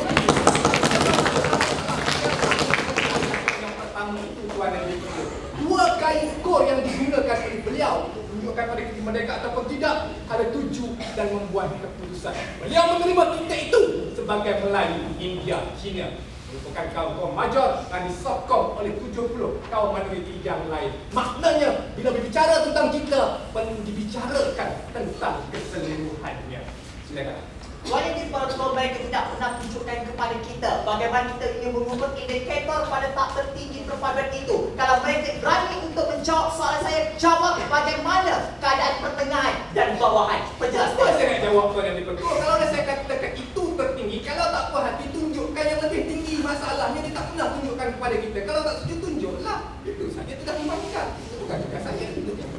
yang pertama itu, Tuan Yang di-Pertua, 2 kai ukur yang digunakan oleh beliau untuk menunjukkan pada kita merdeka ataupun tidak, ada 7 dan membuat keputusan. Beliau menerima kita itu sebagai Melayu, India, China. merupakan kaum major dan disokong oleh 70 kaum minoriti yang lain. Maknanya bila berbicara tentang kita, perlu dibicarakan tentang keseluruhannya. Silakan. Tuan Yang Dipertua, mereka tidak pernah tunjukkan kepada kita bagaimana kita ingin mengukur indikator pada tahap tertinggi perpaduan itu. Kalau mereka berani untuk menjawab soalan saya, jawab bagaimana keadaan pertengahan dan bawahan. Penjelas Apa saya nak jawab Tuan Yang Dipertua? Kalau dah saya katakan itu tertinggi, kalau tak puas hati tunjukkan yang lebih tinggi. Masalahnya dia tak pernah tunjukkan kepada kita. Kalau tak setuju tunjuklah. Itu saja tidak membantu. Itu bukan juga saya. Itu yang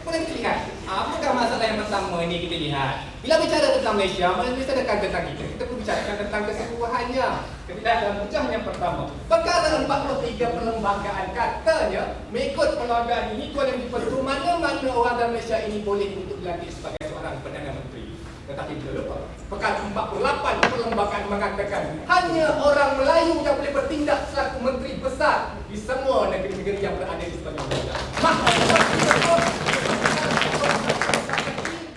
boleh kita lihat. Apakah masalah yang pertama ini kita lihat? Bila bicara tentang Malaysia, Malaysia dekat tentang kita. Kita perlu bicarakan tentang keseluruhannya. Kita lihat dalam bujang yang pertama. Perkara 43 perlembagaan katanya, mengikut perlembagaan ini, Tuan Yang Dipertua, mana-mana orang dalam Malaysia ini boleh untuk dilantik sebagai seorang Perdana Menteri. Tetapi bila lupa, perkara 48 perlembagaan mengatakan hanya orang Melayu yang boleh bertindak selaku Menteri Besar di semua negeri-negeri yang berada di sepanjang Malaysia.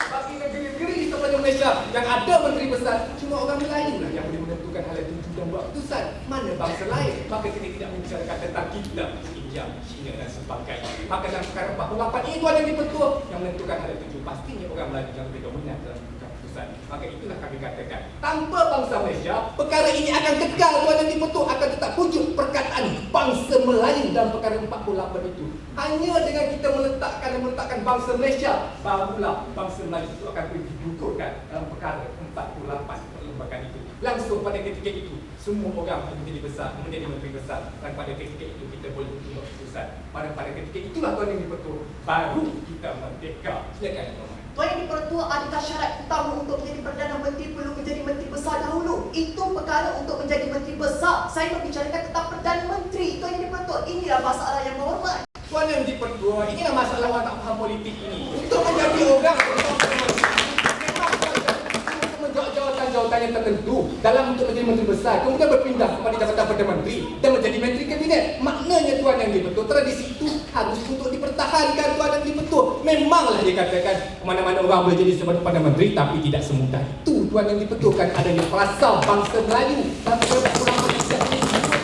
Bagi negeri-negeri di sepanjang Malaysia yang ada Menteri Besar, cuma orang Melayu lah yang boleh menentukan hal itu dan buat keputusan. Mana bangsa lain? Maka kita tidak membicarakan tentang kita, India, China dan sebagainya. Maka dalam perkara 48 ini Tuan Yang Dipertua yang menentukan hal itu. Pastinya orang Melayu yang lebih dominan dalam maka itulah kami katakan, tanpa bangsa Malaysia, perkara ini akan kekal. Tuan Yang Dipertua akan tetap wujud perkataan bangsa Melayu dalam perkara 48 itu. Hanya dengan kita meletakkan bangsa Malaysia, barulah bangsa Melayu itu akan digugurkan dalam perkara 48 perlembagaan itu. Langsung pada ketika itu, semua orang menjadi besar, menjadi menteri besar, dan pada ketika itu kita boleh membuat keputusan. Pada ketika itulah Tuan Yang Dipertua, baru kita merdeka. Silakan Tuan. Tuan Yang Dipertua, adakah syarat utama untuk menjadi Perdana Menteri perlu menjadi Menteri Besar dahulu? Itu perkara untuk menjadi Menteri Besar. Saya membicarakan tentang Perdana Menteri. Tuan Yang Dipertua, inilah masalah yang berhormat. Tuan Yang Dipertua, inilah masalah orang tak faham politik ini. Untuk menjadi orang jawatan yang tertentu dalam untuk menjadi Menteri Besar, kemudian berpindah kepada jabatan Perdana Menteri dan menjadi Menteri Kabinet. Maknanya Tuan Yang Dipertua, tradisi itu harus untuk dipertahankan. Tuan Yang Dipertua, memanglah dikatakan mana-mana orang boleh jadi sebagai Perdana Menteri, tapi tidak semudah itu. Tuan Yang Dipertua, kan adanya frasa bangsa Melayu dan orang Malaysia ini bangsa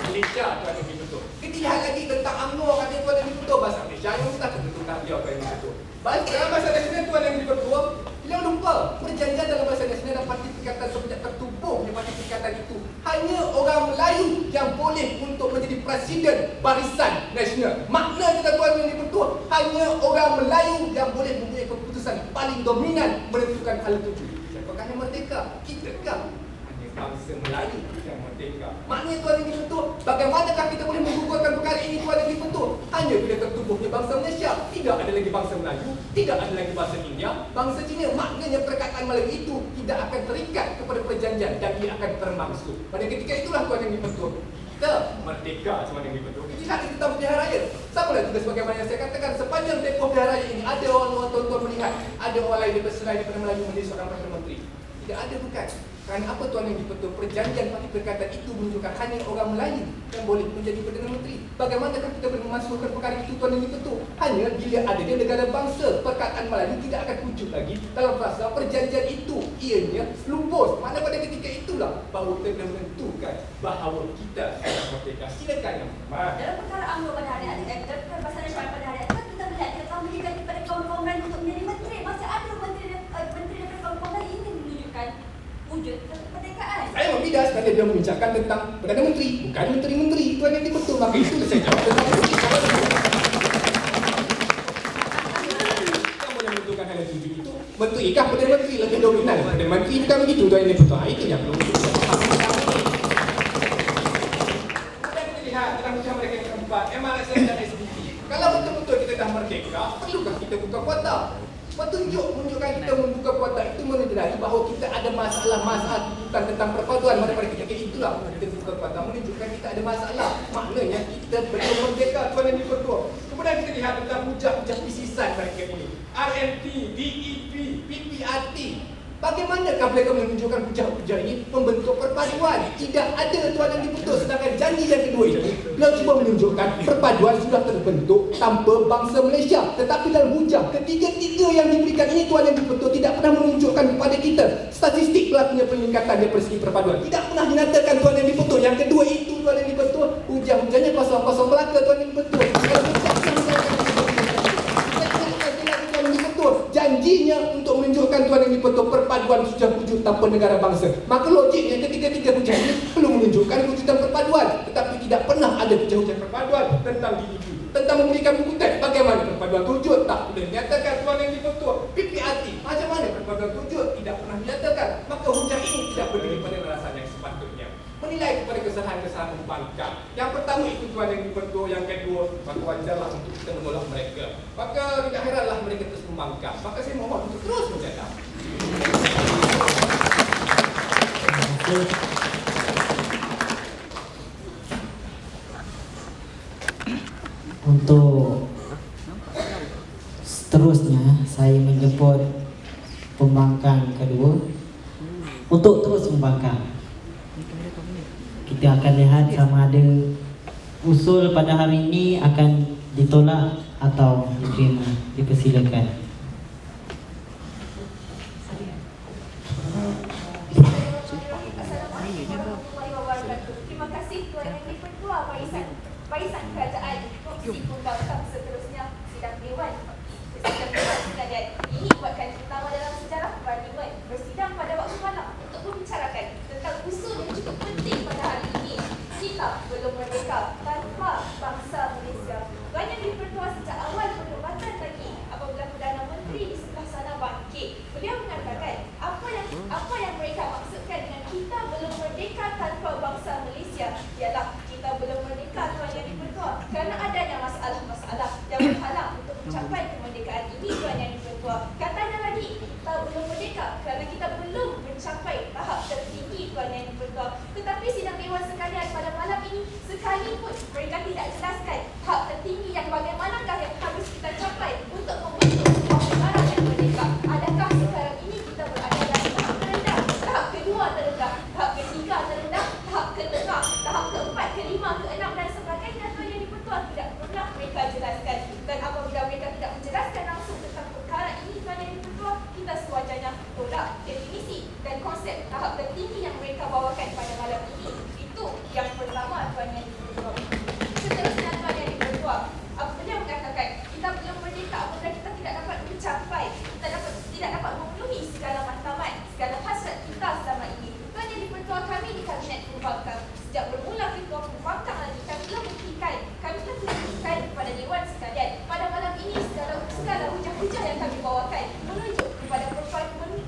Malaysia. Tuan Yang Dipertua, kita lihat lagi tentang UMNO. Katanya Tuan Yang Dipertua bahasa Malaysia yang sudah tentu tak dia Tuan Yang Dipertua. Dalam bahasa nasional Tuan Yang Dipertua, beliau lupa perjanjian dalam bahasa nasional dan parti perikatan semenjak tertubuhnya parti perikatan itu, hanya orang Melayu yang boleh untuk menjadi presiden barisan nasional. Makna kata Tuan Yang Dipertua, hanya orang Melayu yang boleh mempunyai keputusan paling dominan menentukan hal itu. Siapakah yang merdeka? Kita kan? Hanya bangsa Melayu yang merdeka. Maknanya Tuan Yang Dipertua, bagaimanakah kita boleh menggugurkan perkara ini Tuan Yang Dipertua? Hanya bila tertubuhnya bangsa Malaysia. Tidak ada lagi bangsa Melayu, tidak ada lagi bangsa India, bangsa Cina. Maknanya perkataan Melayu itu tidak akan terikat kepada perjanjian dan dia akan termaksud. Pada ketika itulah Tuan Yang Dipertua, kita merdeka. Tuan Yang Dipertua, kita lihat tentang pilihan raya. Siapalah tugas bagaimana yang saya katakan, sepanjang tempoh pilihan raya ini ada orang tuan-tuan melihat ada orang lain daripada selain daripada Melayu menjadi seorang Perdana Menteri. Tidak ada, bukan. Kerana apa Tuan Yang Dipertua? Perjanjian parti perikatan itu menunjukkan hanya orang Melayu yang boleh menjadi Perdana Menteri. Bagaimanakah kita boleh memasukkan perkara itu Tuan Yang Dipertua? Hanya bila adanya negara bangsa, perkataan Melayu tidak akan wujud lagi dalam fasa perjanjian itu. Ianya lupus. Mana pada ketika itulah bahawa kita menentukan bahawa kita akan merdeka. Silakan. Dalam perkara UMNO pada hari ini, dalam perkara Bahasa Nasional pada hari ini, kita melihat dia telah memberikan kepada kaum-kaum lain untuk menjadi menteri. Masih ada menteri daripada kaum-kaum lain ini menunjukkan wujud kemerdekaan. Saya membidas kerana dia membincangkan tentang Perdana Menteri, bukan menteri-menteri. Tuan Yang Dipertua, maka itu saya jawab tentang menteri. Yang boleh menentukan hal itu. Menteri kah Perdana Menteri lebih dominan? Perdana Menteri bukan begitu Tuan Yang Dipertua. Itu yang belum kita lihat dalam ujian mereka yang keempat, MRSN dan SBT. Kalau betul-betul kita dah merdeka, perlukah kita buka kuota? Petunjuk menunjukkan kita membuka kuota itu menunjukkan bahawa kita ada masalah tentang perpaduan. Pada ketika itulah kita buka kuota menunjukkan kita ada masalah. Maknanya kita belum merdeka Tuan Yang Dipertua. Kemudian kita lihat tentang hujah-hujah pisisan mereka ini. RMT, DEP, PPRT. bagaimanakah mereka menunjukkan hujah-hujah ini membentuk perpaduan? Tidak ada Tuan Yang di-Pertua. Sedangkan janji yang kedua ini, beliau cuba menunjukkan perpaduan sudah terbentuk tanpa bangsa Malaysia. Tetapi dalam hujah ketiga-tiga yang diberikan ini, Tuan Yang di-Pertua tidak pernah menunjukkan kepada kita statistik berlakunya peningkatan dari segi perpaduan. Tidak pernah dinyatakan Tuan Yang di-Pertua. Yang kedua itu Tuan Yang di-Pertua, hujah-hujahnya kosong-kosong belaka Tuan Yang di-Pertua. Janjinya untuk menunjukkan Tuan Yang di-Pertua perpaduan sudah wujud tanpa negara bangsa. Maka logiknya ketiga-tiga hujah ini perlu menunjukkan wujudan perpaduan. Tetapi tidak pernah ada hujah-hujah perpaduan tentang DDU, tentang memberikan buku teks. Bagaimana perpaduan wujud? Tak boleh dinyatakan Tuan Yang di-Pertua. PPRT, macam mana perpaduan wujud? Tidak pernah dinyatakan. Maka hujah ini tidak berdiri pada alasan yang sepatutnya. Menilai kepada kesalahan-kesalahan pembangkang. Yang pertama itu Tuan Yang di-Pertua, yang kedua maka wajarlah untuk kita menolak mereka. Maka tidak heranlah mereka terus membangkang. Maka saya mohon untuk terus menjaga. Untuk seterusnya saya menjemput pembangkang kedua untuk terus membangkang. Kita akan lihat sama ada usul pada hari ini akan ditolak atau diterima. Dipersilakan. Terima kasih Tuan Yang di-Pertua, Barisan Kerajaan Komisi Pembangkang seterusnya sidang Dewan sekalian. Ini buatkan pertama dalam sejarah Parlimen bersidang pada waktu malam untuk membicarakan tentang usul yang cukup penting pada hari ini. Kita belum merdeka tanpa bangsa Malaysia. Tuan Yang di-Pertua sejak awal perdebatan lagi apabila Perdana Menteri di sebelah sana bangkit, beliau mengatakan apa yang mereka maksudkan dengan kita belum merdeka tanpa bangsa Malaysia ialah kita belum merdeka Tuan Yang di-Pertua kerana adanya masalah-masalah yang menghalang untuk mencapai kemerdekaan ini. Tuan Yang di-Pertua katanya lagi kita belum merdeka kerana kita belum mencapai tahap tertinggi. Tuan Yang di-Pertua, tetapi sidang Dewan sekalian pada malam ini sekalipun mereka tidak jelaskan tahap tertinggi yang bagaimanakah yang harus kita capai untuk membentuk sebuah negara yang merdeka. Adakah sekarang ini kita berada dalam tahap terendah, tahap kedua terendah, tahap ketiga terendah, tahap ketengah, tahap keempat, kelima, keenam dan sebagainya? Tuan Yang di-Pertua tidak pernah mereka jelaskan. Dan apabila mereka tidak menjelaskan langsung tentang perkara ini, Tuan Yang di-Pertua, kita sewajarnya tolak definisi dan konsep tahap tertinggi yang mereka bawakan pada malam ini. Itu yang pertama Tuan Yang di-Pertua. Seterusnya Tuan Yang di-Pertua, beliau mengatakan kita belum merdeka apabila kita tidak dapat mencapai, tidak dapat memenuhi segala matlamat, segala hasrat kita selama ini. Tuan Yang di-Pertua, kami di Kabinet Pembangkang sejak bermula ketua pembangkang lagi kami telah buktikan kepada Dewan sekalian pada malam ini segala hujah-hujah yang kami bawakan menunjuk kepada pencapaian,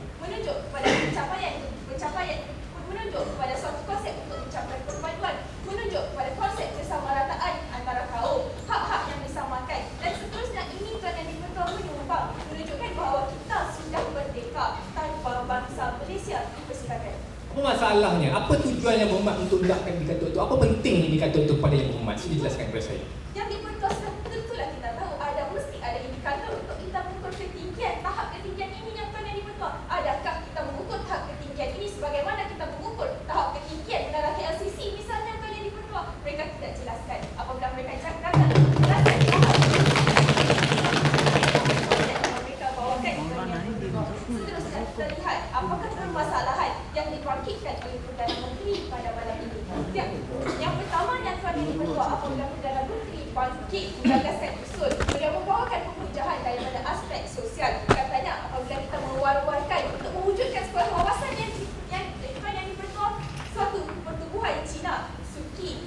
menunjuk kepada suatu konsep untuk mencapai perpaduan, menunjuk kepada konsep kesamarataan antara kaum, hak-hak yang disamakan dan seterusnya. Ini Tuan Yang di-Pertua menyumbang menunjukkan bahawa kita sudah merdeka tanpa bangsa Malaysia. Dipersilakan. Apa masalahnya? Apa tujuannya Muhammad untuk hendakkan dikatul itu? Apa pentingnya dikatul itu pada Yang Muhammad? Sini jelaskan kepada saya. Yang di-Pertua tentulah kita tahu mesti ada indikator untuk kita mengukur ketinggian, tahap ketinggian ini yang Tuan Yang di-Pertua. Adakah kita mengukur tahap ketinggian ini sebagaimana kita mengukur tahap ketinggian menara KLCC misalnya? Tuan Yang di-Pertua, mereka tidak jelaskan. Apabila mereka jelaskan tahap mereka bawakan Tuan Yang di-Pertua. Seterusnya kita lihat apakah permasalahan yang dibangkitkan oleh Perdana Menteri pada malam ini. Yang pertama yang Tuan Yang di-Pertua, apabila Perdana Menteri bangkit menggagaskan usul, beliau membawakan pembujahan daripada aspek sosial. Katanya apabila kita mewar-warkan untuk mewujudkan sekolah wawasan yang Tuan Yang di-Pertua, suatu pertubuhan Cina Suki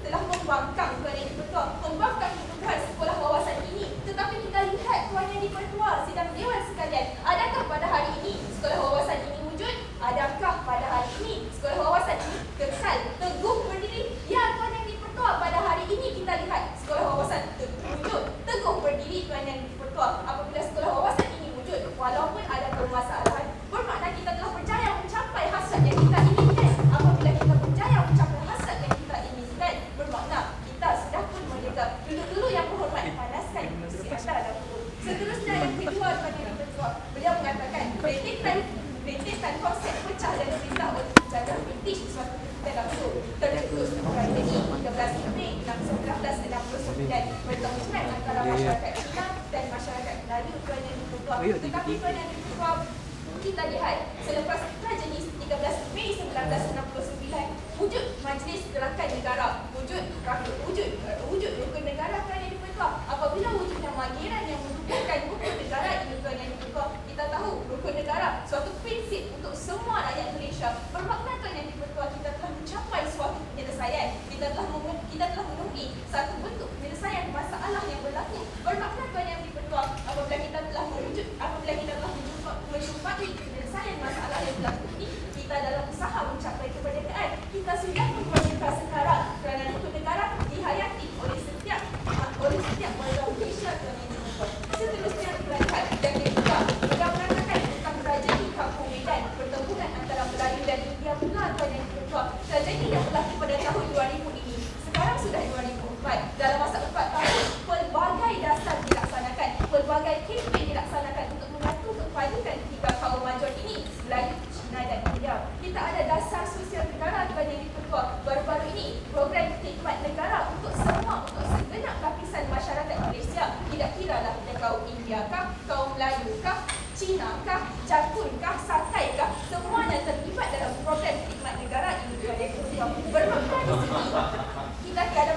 telah membangkang Tuan Yang di-Pertua, membangkang pertubuhan sekolah wawasan ini. Tetapi kita lihat Tuan Yang di-Pertua, sidang Dewan sekalian, adakah pada hari ini sekolah wawasan ini wujud? Adakah pada hari ini sekolah wawasan ini kekal teguh berdiri? Ya Tuan Yang di-Pertua, pada hari ini kita lihat sekolah wawasan wujud teguh berdiri. Tuan Yang di-Pertua, apabila sekolah wawasan ini wujud, walaupun ada permasalahan, bermakna kita telah berjaya mencapai hasrat yang kita inginkan. Apabila kita berjaya mencapai hasrat yang kita inginkan, bermakna kita sudah pun merdeka. Dulu-dulu yang berhormat, panaskan kursi anda dahulu. Seterusnya yang kedua Tuan Yang di-Pertua, beliau mengatakan deadline Tetapi Tuan Yang di-Pertua, kita lihat selepas tragedi 13 Mei 1969, wujud Majlis Gerakan Negara, wujud rukun negara Tuan Yang di-Pertua. Apabila wujudnya Magiran yang merupakan rukun negara ini Tuan Yang di-Pertua, kita tahu rukun negara suatu prinsip untuk semua rakyat Malaysia. Bermakna Tuan Yang di-Pertua, kita telah mencapai suatu penyelesaian. Kita telah memenuhi satu bentuk penyelesaian masalah yang berlaku. Bermakna Tuan Yang di-Pertua, apabila kita telah menjumpai penyelesaian masalah yang berlaku ini, kita dalam usaha mencapai kemerdekaan. Kita sudah merdeka sekarang kerana rukun negara dihayati oleh setiap warga Malaysia Tuan Yang di-Pertua. Seterusnya kita lihat yang dibuka juga menerangkan tentang tragedi Kampung Medan, pertempuran antara Melayu dan India benar Tuan Yang di-Pertua. Tragedi yang berlaku pada tahun 2000 ini, sekarang sudah 2004. Dalam masa 4 tahun, pelbagai dasar dilaksanakan, pelbagai kempen dilaksanakan untuk membantu berpadukan tiga kaum major ini, Melayu, Cina dan India. Kita ada dasar sosial negara Tuan Yang di-Pertua. Baru-baru ini, program khidmat negara untuk segenap lapisan masyarakat Malaysia, tidak kiralah dia kaum India kah, kaum Melayu kah, Cina kah, Jakun kah, Sakai kah, semuanya terlibat dalam program khidmat negara ini Tuan Yang di-Pertua. Bermakna di sini kita tiada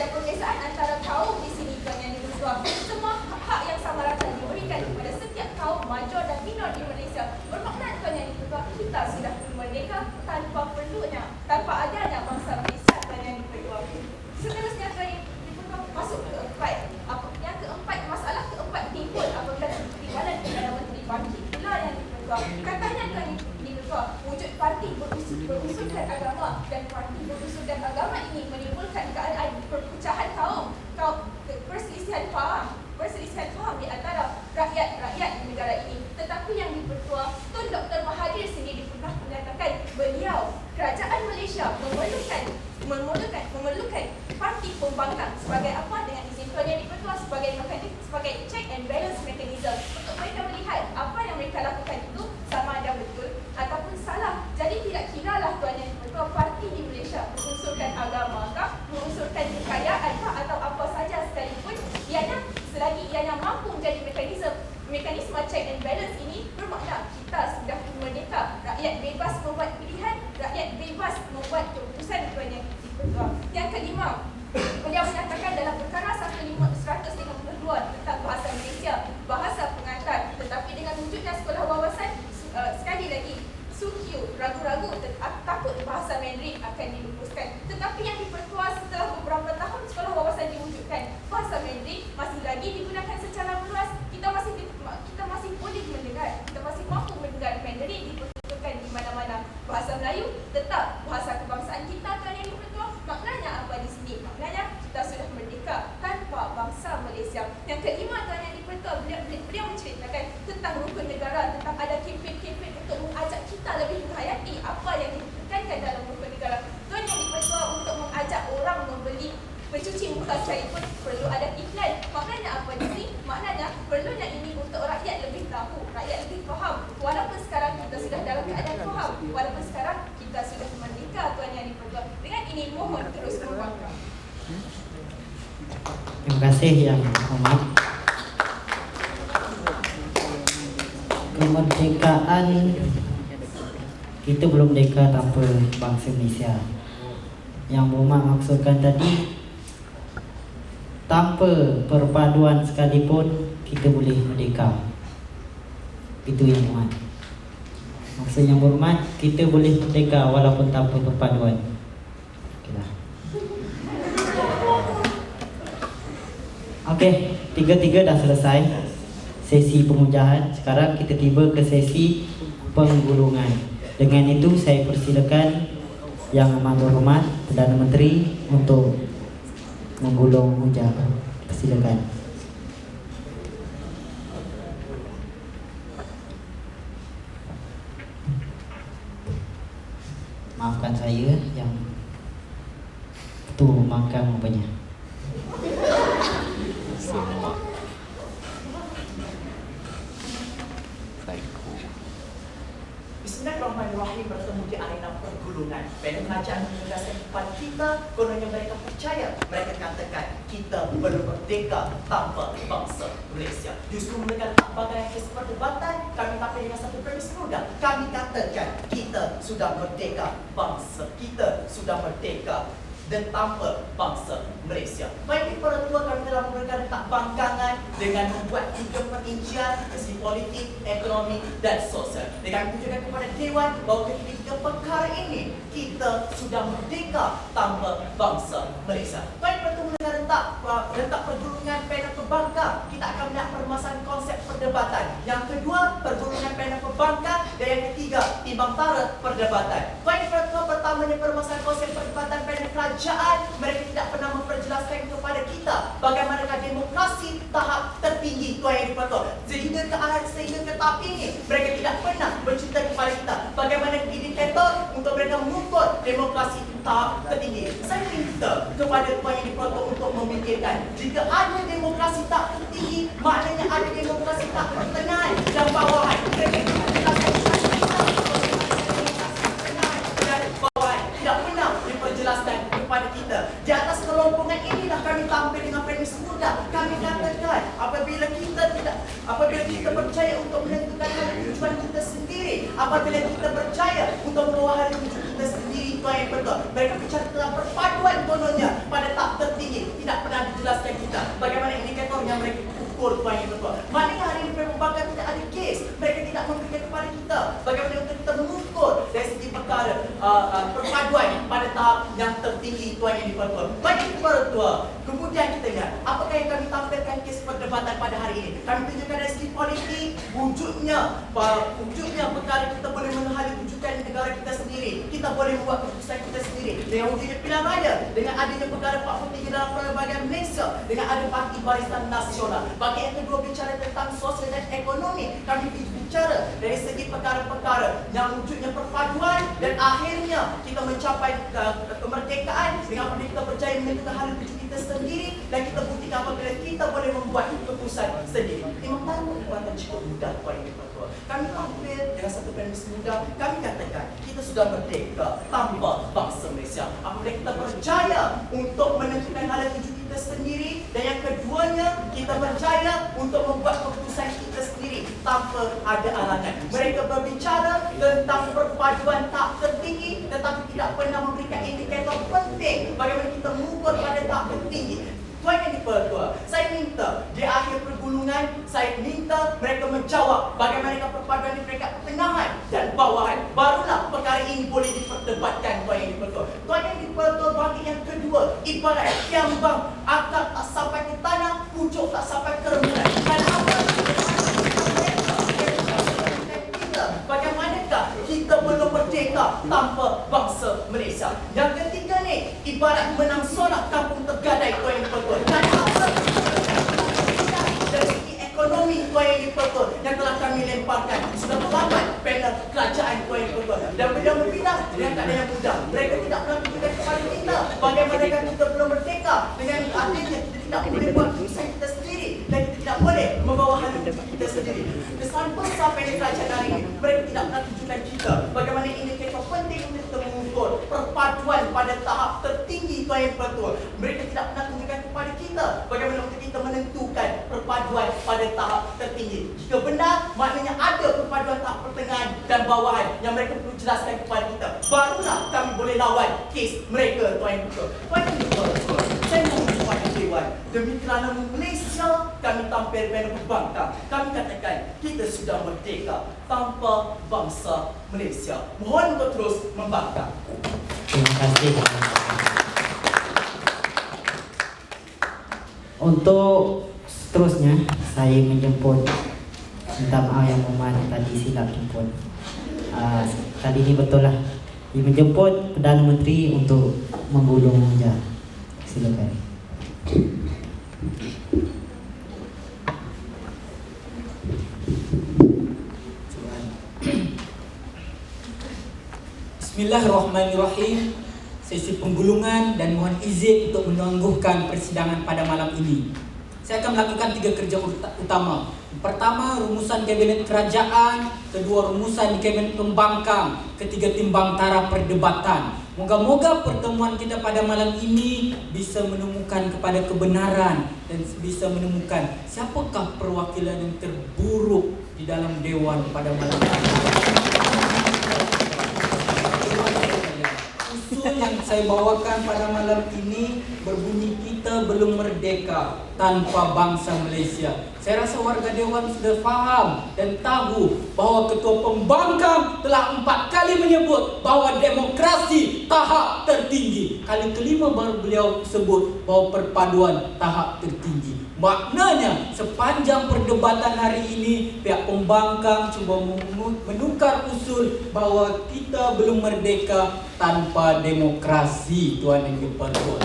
perbezaan antara kaum di sini Tuan Yang di-Pertua. Semua hak yang sama rata diberikan kepada setiap kaum major dan minor di Malaysia. Bermakna Tuan Yang di-Pertua, kita sudah merdeka tanpa adanya bangsa Malaysia Tuan Yang di-Pertua. Seterusnya Tuan Yang di-Pertua masuk ke keempat. Yang keempat, masalah keempat timbul apabila Timbalan Perdana Menteri Parti Tuan Yang di-Pertua. Katanya Tuan Yang di-Pertua, wujud parti berusulkan agama dan parti berusulkan agama ini menimbulkan keadaan perpecahan kaum, perselisihan faham di antara rakyat di negara ini. Tetapi Yang di-Pertua, Tun Dr. Mahathir sendiri pernah menyatakan beliau, kerajaan Malaysia memerlukan parti pembangkang sebagai apa, dengan izin Tuan Yang di-Pertua, sebagai check and balance mechanism untuk mereka melihat apa yang mereka lakukan itu sama ada betul ataupun salah. Jadi tidak kiralah Tuan Yang di-Pertua, parti di Malaysia mengusulkan agama kah, mengusulkan kekayaan kah, atau apa saja sekalipun, selagi ianya mampu menjadi mekanisme check and balance ini, bermakna kita sudah merdeka. Rakyat bebas membuat pilihan, rakyat bebas membuat keputusan Tuan Yang di-Pertua. Yang kelima, beliau menyatakan dalam perkara 152 tentang bahasa Malaysia, bahasa pengantar, tetapi dengan wujudnya sekolah wawasan, sekali lagi Sukyu ragu-ragu takut bahasa Mandarin akan dilupuskan. Tetapi Yang di-Pertua, setelah beberapa tahun sekolah wawasan diwujudkan, bahasa Mandarin masih lagi digunakan secara meluas. Kita masih boleh mendengar, kita masih mampu mendengar Mandarin dipertuturkan di mana-mana. Bahasa Melayu tetap bahasa kebangsaan kita Tuan Yang di-Pertua. Maknanya apa di sini? Maknanya kita sudah merdeka tanpa bangsa Malaysia. Yang kelima Tuan Yang di-Pertua, beliau menceritakan tentang rukun negara, tentang ada kempen-kempen untuk mengajak kita lebih menghayati apa yang ditekankan dalam rukun negara. Tuan Yang di-Pertua, untuk mengajak orang mencuci muka sekalipun perlu ada iklan. Maknanya apa di sini? Maknanya perlunya ini untuk rakyat lebih tahu, rakyat lebih faham. Walaupun sekarang kita sudah dalam keadaan faham, walaupun sekarang kita sudah merdeka Tuan Yang di-Pertua. Dengan ini mohon terus membangkang. Terima kasih Yang Hormat. Kemerdekaan kita belum merdeka tanpa bangsa Malaysia. Yang Hormat maksudkan tadi, tanpa perpaduan sekalipun kita boleh merdeka. Itu Yang Hormat. Maksud Yang Hormat, kita boleh merdeka walaupun tanpa perpaduan. Okey, tiga-tiga dah selesai sesi pengujahan. Sekarang kita tiba ke sesi penggulungan. Dengan itu saya persilakan Yang Amat Berhormat Perdana Menteri untuk menggulung ujaran. Persilakan. Maafkan saya yang tu makan rupanya. Semua psycho. Bismillahirrahmanirrahim, bertemu di arena pergulungan. Panel kerajaan menegaskan kepada kita, kononnya mereka percaya. Mereka katakan kita belum merdeka tanpa bangsa Malaysia. Justru menekan bagai keseperdebatan, kami tampil dengan satu premis mudah. Kami katakan kita sudah merdeka bangsa, kita sudah merdeka dan tanpa bangsa Malaysia. Baik para tua, kami telah memberikan tak bangkangan dengan membuat 3 perincian segi politik, ekonomi dan sosial. Dan kami tunjukkan kepada Dewan bahawa ketika perkara ini kita sudah merdeka tanpa bangsa Malaysia. Baik pertemuan rentak pergulungan panel pembangkang, kita akan melihat permasalahan konsep perdebatan. Yang kedua, pergulungan panel pembangkang, dan yang ketiga, timbang tara perdebatan. Baik pertamanya permasalahan konsep perdebatan panel kerajaan, mereka tidak pernah memperjelaskan kepada kita bagaimanakah demokrasi tahap tertinggi tuan yang diperlukan. Sehingga ke tahap ini, mereka tidak pernah bercerita kepada kita bagaimana indikator untuk mereka mengukur demokrasi tahap tertinggi. Saya minta kepada tuan yang diperlukan untuk memikirkan, jika ada demokrasi tahap tertinggi, maknanya ada demokrasi tahap pertengahan dan bawahan. Mereka tidak pernah diperjelaskan kepada kita. Di atas kelompongan inilah kami tampil dengan premis mudah. Kami katakan apabila kita percaya untuk menentukan tujuan kita sendiri, apabila kita percaya untuk membawa hari tujuan kita sendiri, tuan yang betul. Mereka bicara tentang perpaduan kononnya pada tahap tertinggi, tidak pernah dijelaskan kita bagaimana indikator yang mereka ukur, tuan yang betul. Maknanya hari ini pembangkang tidak ada kes. Mereka tidak memberikan kepada kita bagaimana untuk kita mengukur dari segi perkara perpaduan pada tahap yang tertinggi, tuan yang diperlukan. Bagi para tua, kemudian kita lihat apakah yang kami tampilkan kes perdebatan pada hari ini. Kami tunjukkan dari segi politik, wujudnya perkara kita boleh menghalang wujudkan negara kita sendiri. Kita boleh membuat keputusan kita sendiri dengan wujudnya pilihan raya, dengan adanya perkara 43 dalam perlembagaan Malaysia, dengan ada Parti Barisan Nasional. Bagi yang kedua, bicara tentang sosial dan ekonomi, kami bicara dari segi perkara-perkara yang wujudnya perpaduan dan akhirnya kita mencapai kemerdekaan dengan apabila kita percaya menentukan hal wujud kita sendiri dan kita buktikan apabila kita boleh membuat keputusan sendiri. 5 tahun perbuatan cukup mudah pada kita. Kami tampil dengan satu premis mudah. Kami katakan kita sudah merdeka tanpa bangsa Malaysia. Apabila kita percaya untuk menentukan hal wujud kita sendiri, dan yang keduanya kita percaya untuk membuat keputusan kita sendiri tanpa ada halangan. Mereka berbicara tentang perpaduan tahap tertinggi tetapi tidak pernah memberikan indikator penting bagaimana kita mengukur pada tahap tertinggi. Tuan yang dipertua, saya minta di akhir pergulungan, saya minta mereka menjawab bagaimana perpaduan di peringkat pertengahan dan bawahan. Barulah perkara ini boleh diperdebatkan, tuan yang dipertua. Tuan yang dipertua bagi yang kedua, ibarat kiambang, akar tak sampai ke tanah, pucuk tak sampai ke rembulan. Dan apa bagaimanakah kita belum merdeka tanpa bangsa Malaysia? Yang ketiga ni, ibarat menang sorak kampung tergadai, tuan yang dipertua. Dan apa dari segi ekonomi, tuan yang dipertua, yang telah kami lemparkan sudah terlambat panel kerajaan, tuan yang dipertua. Dan bila berpindah dengan keadaan yang mudah, mereka tidak pernah tunjukkan kepada kita bagaimanakah kita belum merdeka. Dengan artinya kita tidak boleh buat keputusan kita sendiri dan kita tidak boleh membawa hal kita sendiri. Kesan besar panel kerajaan hari ini, mereka tidak pernah tunjukkan kita bagaimana indikator penting untuk kita mengukur perpaduan pada tahap tertinggi, tuan yang dipertua. Mereka tidak pernah tunjukkan kepada kita bagaimana untuk kita menentukan perpaduan pada tahap tertinggi. Jika benar, maknanya ada perpaduan tahap pertengahan dan bawahan yang mereka perlu jelaskan kepada kita. Barulah kami boleh lawan kes mereka, tuan yang dipertua. Tuan yang dipertua, saya mohon kepada Dewan, demi kerana Malaysia, kami tampil panel pembangkang. Kami katakan kita sudah merdeka tanpa bangsa Malaysia. Mohon untuk terus membangkang. Terima kasih. Untuk seterusnya, saya menjemput, minta maaf yang Muhammad tadi silap jemput. Tadi ini betul lah, dia menjemput Perdana Menteri untuk menggulung meja. Silakan. Bismillahirrahmanirrahim. Sesi penggulungan dan mohon izin untuk menangguhkan persidangan pada malam ini. Saya akan melakukan 3 kerja utama. Pertama, rumusan kabinet kerajaan. Kedua, rumusan di kabinet pembangkang. Ketiga, timbang tara perdebatan. Moga-moga pertemuan kita pada malam ini bisa menemukan kepada kebenaran dan bisa menemukan siapakah perwakilan yang terburuk di dalam dewan pada malam ini. Usul yang saya bawakan pada malam ini berbunyi kita belum merdeka tanpa bangsa Malaysia. Saya rasa warga dewan sudah faham dan tahu bahawa Ketua Pembangkang telah 4 kali menyebut bahawa demokrasi tahap tertinggi. Kali kelima baru beliau sebut bahawa perpaduan tahap tertinggi. Maknanya sepanjang perdebatan hari ini pihak pembangkang cuba menukar usul bahawa kita belum merdeka tanpa demokrasi, Tuan Yang Dipertuan.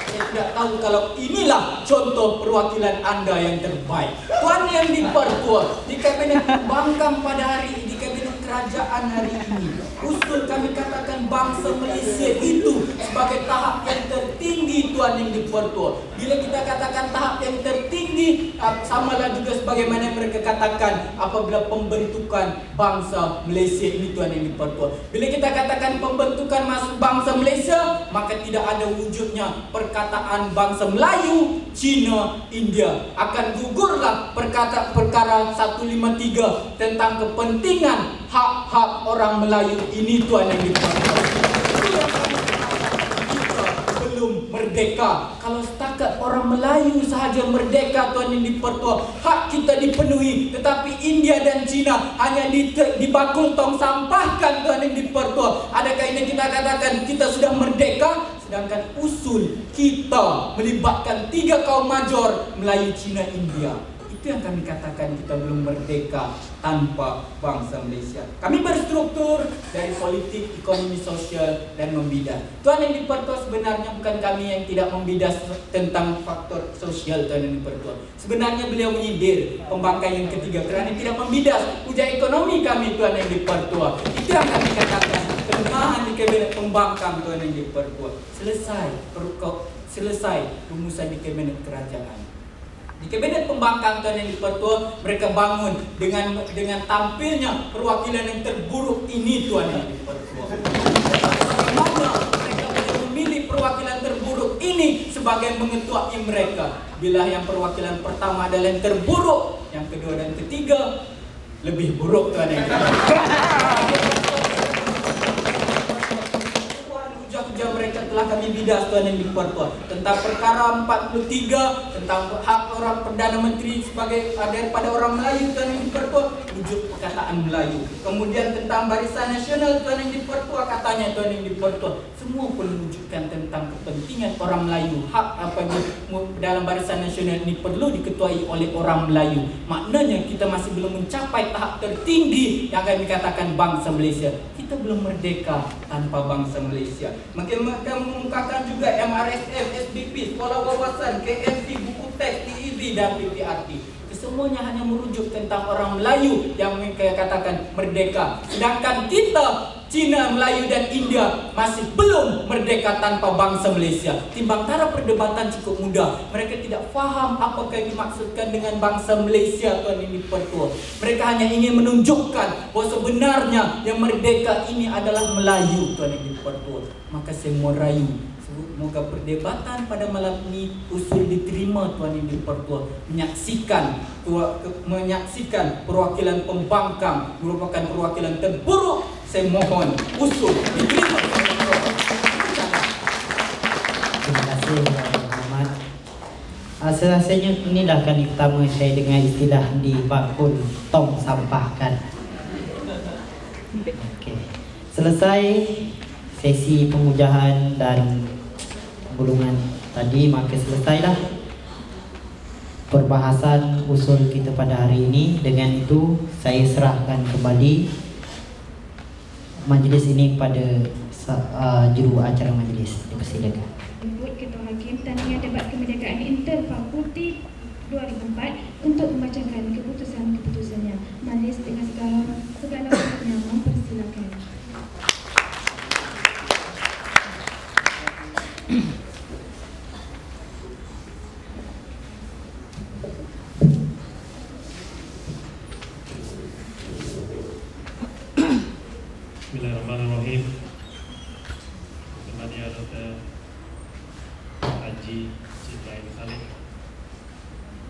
Saya tidak tahu kalau inilah contoh perwakilan anda yang terbaik. Tuan Yang Dipertuan, di kabinet pembangkang pada hari ini, di kabinet kerajaan hari ini, usul kami katakan bangsa Malaysia itu sebagai tahap yang tertinggi, Tuan Yang Dipertua. Bila kita katakan tahap yang tertinggi, samalah juga sebagaimana mereka katakan apabila pembentukan bangsa Malaysia ini, Tuan Yang Dipertua. Bila kita katakan pembentukan bangsa Malaysia, maka tidak ada wujudnya perkataan bangsa Melayu, Cina, India. Akan gugurlah perkara 153 tentang kepentingan hak-hak orang Melayu ini, Tuan Yang Dipertua. Kita belum merdeka. Kalau setakat orang Melayu sahaja merdeka, Tuan Yang Dipertua, hak kita dipenuhi. Tetapi India dan Cina hanya dibakul tong sampahkan, Tuan Yang Dipertua. Adakah ini kita katakan kita sudah merdeka? Sedangkan usul kita melibatkan 3 kaum major, Melayu, Cina, India. Itu yang kami katakan kita belum merdeka tanpa bangsa Malaysia. Kami berstruktur dari politik, ekonomi, sosial dan membidas. Tuan Yang Dipertua, sebenarnya bukan kami yang tidak membidas tentang faktor sosial, Tuan Yang Dipertua. Sebenarnya beliau menyindir pembangkang yang ketiga kerana tidak membidas ujian ekonomi kami, Tuan Yang Dipertua. Itu yang kami katakan kelemahan di kabinet pembangkang, Tuan Yang Dipertua. Selesai rumusan di kabinet kerajaan. Di kabinet pembangkang, Tuan Yang Dipertua, mereka bangun dengan tampilnya perwakilan yang terburuk ini, Tuan Yang Dipertua. Bagaimana mereka boleh memilih perwakilan terburuk ini sebagai mengetuai mereka? Bila yang perwakilan pertama adalah yang terburuk, yang kedua dan ketiga lebih buruk, Tuan Yang Dipertua. Mereka telah kami bidas, Tuan Yang Dipertua, tentang perkara 43 tentang hak orang Perdana Menteri sebagai daripada orang Melayu, Tuan Yang Dipertua, wujud perkataan Melayu. Kemudian tentang Barisan Nasional, Tuan Yang Dipertua, katanya Tuan Yang Dipertua, semua pun menunjukkan tentang kepentingan orang Melayu. Hak apabila dalam Barisan Nasional ini perlu diketuai oleh orang Melayu. Maknanya kita masih belum mencapai tahap tertinggi yang akan dikatakan bangsa Malaysia. Kita belum merdeka tanpa bangsa Malaysia. Mereka mengumumkakan juga MRSF, SBP, Sekolah Wawasan, KMT, Buku Teks, TEZ dan PPRT. Semuanya hanya merujuk tentang orang Melayu yang mereka katakan merdeka. Sedangkan kita, Cina, Melayu dan India masih belum merdeka tanpa bangsa Malaysia. Timbang tara perdebatan cukup mudah. Mereka tidak faham apakah yang dimaksudkan dengan bangsa Malaysia, Tuan Yang Dipertua. Mereka hanya ingin menunjukkan bahawa sebenarnya yang merdeka ini adalah Melayu, Tuan Yang Dipertua. Maka saya mau rayu, semoga perdebatan pada malam ini usul diterima, Tuan Yang Dipertua. Menyaksikan perwakilan pembangkang merupakan perwakilan terburuk. Saya mohon usul diterima. Terima kasih, Tuan Muhammad. Rasanya inilah kali pertama saya dengar istilah dibakul tong sampahkan. Okay. Selesai sesi pengujahan dan bulungan tadi, maka selesailah perbahasan usul kita pada hari ini. Dengan itu saya serahkan kembali majlis ini kepada juru acara majlis. Dipersilakan. Jemput Ketua Hakim tandingan debat kemerdekaan interfakulti 2004 untuk membacakan keputusan-keputusannya. Majlis dengan segala hormatnya mempersilakan. Bismillahirrahmanirrahim. Kemudian Dr. Haji Ibrahim Saleh,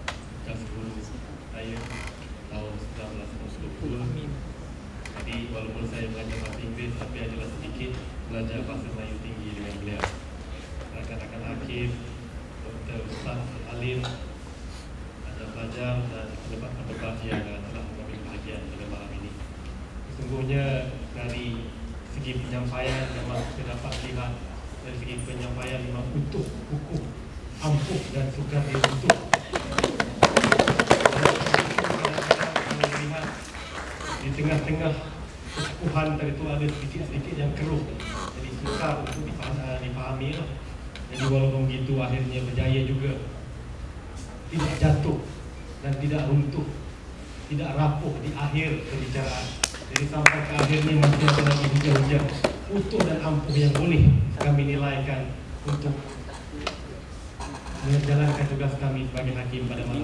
bekas guru saya tahun 1990. Jadi walaupun saya belajar bahasa Inggeris, tapi adalah sedikit belajar bahasa Melayu tinggi dengan beliau. Rakan-rakan Hakim, Dr. Ustaz Alim, ada pelajar dan pendebat-pendebat yang telah mengambil bahagian pada malam ini. Sesungguhnya dari segi penyampaian memang kita dapat lihat dari segi penyampaian memang utuh, kukuh, ampuh dan sukar diuntuk. Kadang-kadang kalau melihat di tengah-tengah kekukuhan tadi itu ada sedikit-sedikit yang keruh, jadi sukar untuk dipahami lah. Jadi walaupun begitu akhirnya berjaya juga, tidak jatuh dan tidak runtuh, tidak rapuh di akhir perbicaraan. Jadi sampai ke akhirnya masih ada lagi hujan-hujan utuh dan ampuh yang boleh kami nilaikan untuk menjalankan tugas kami sebagai hakim pada malam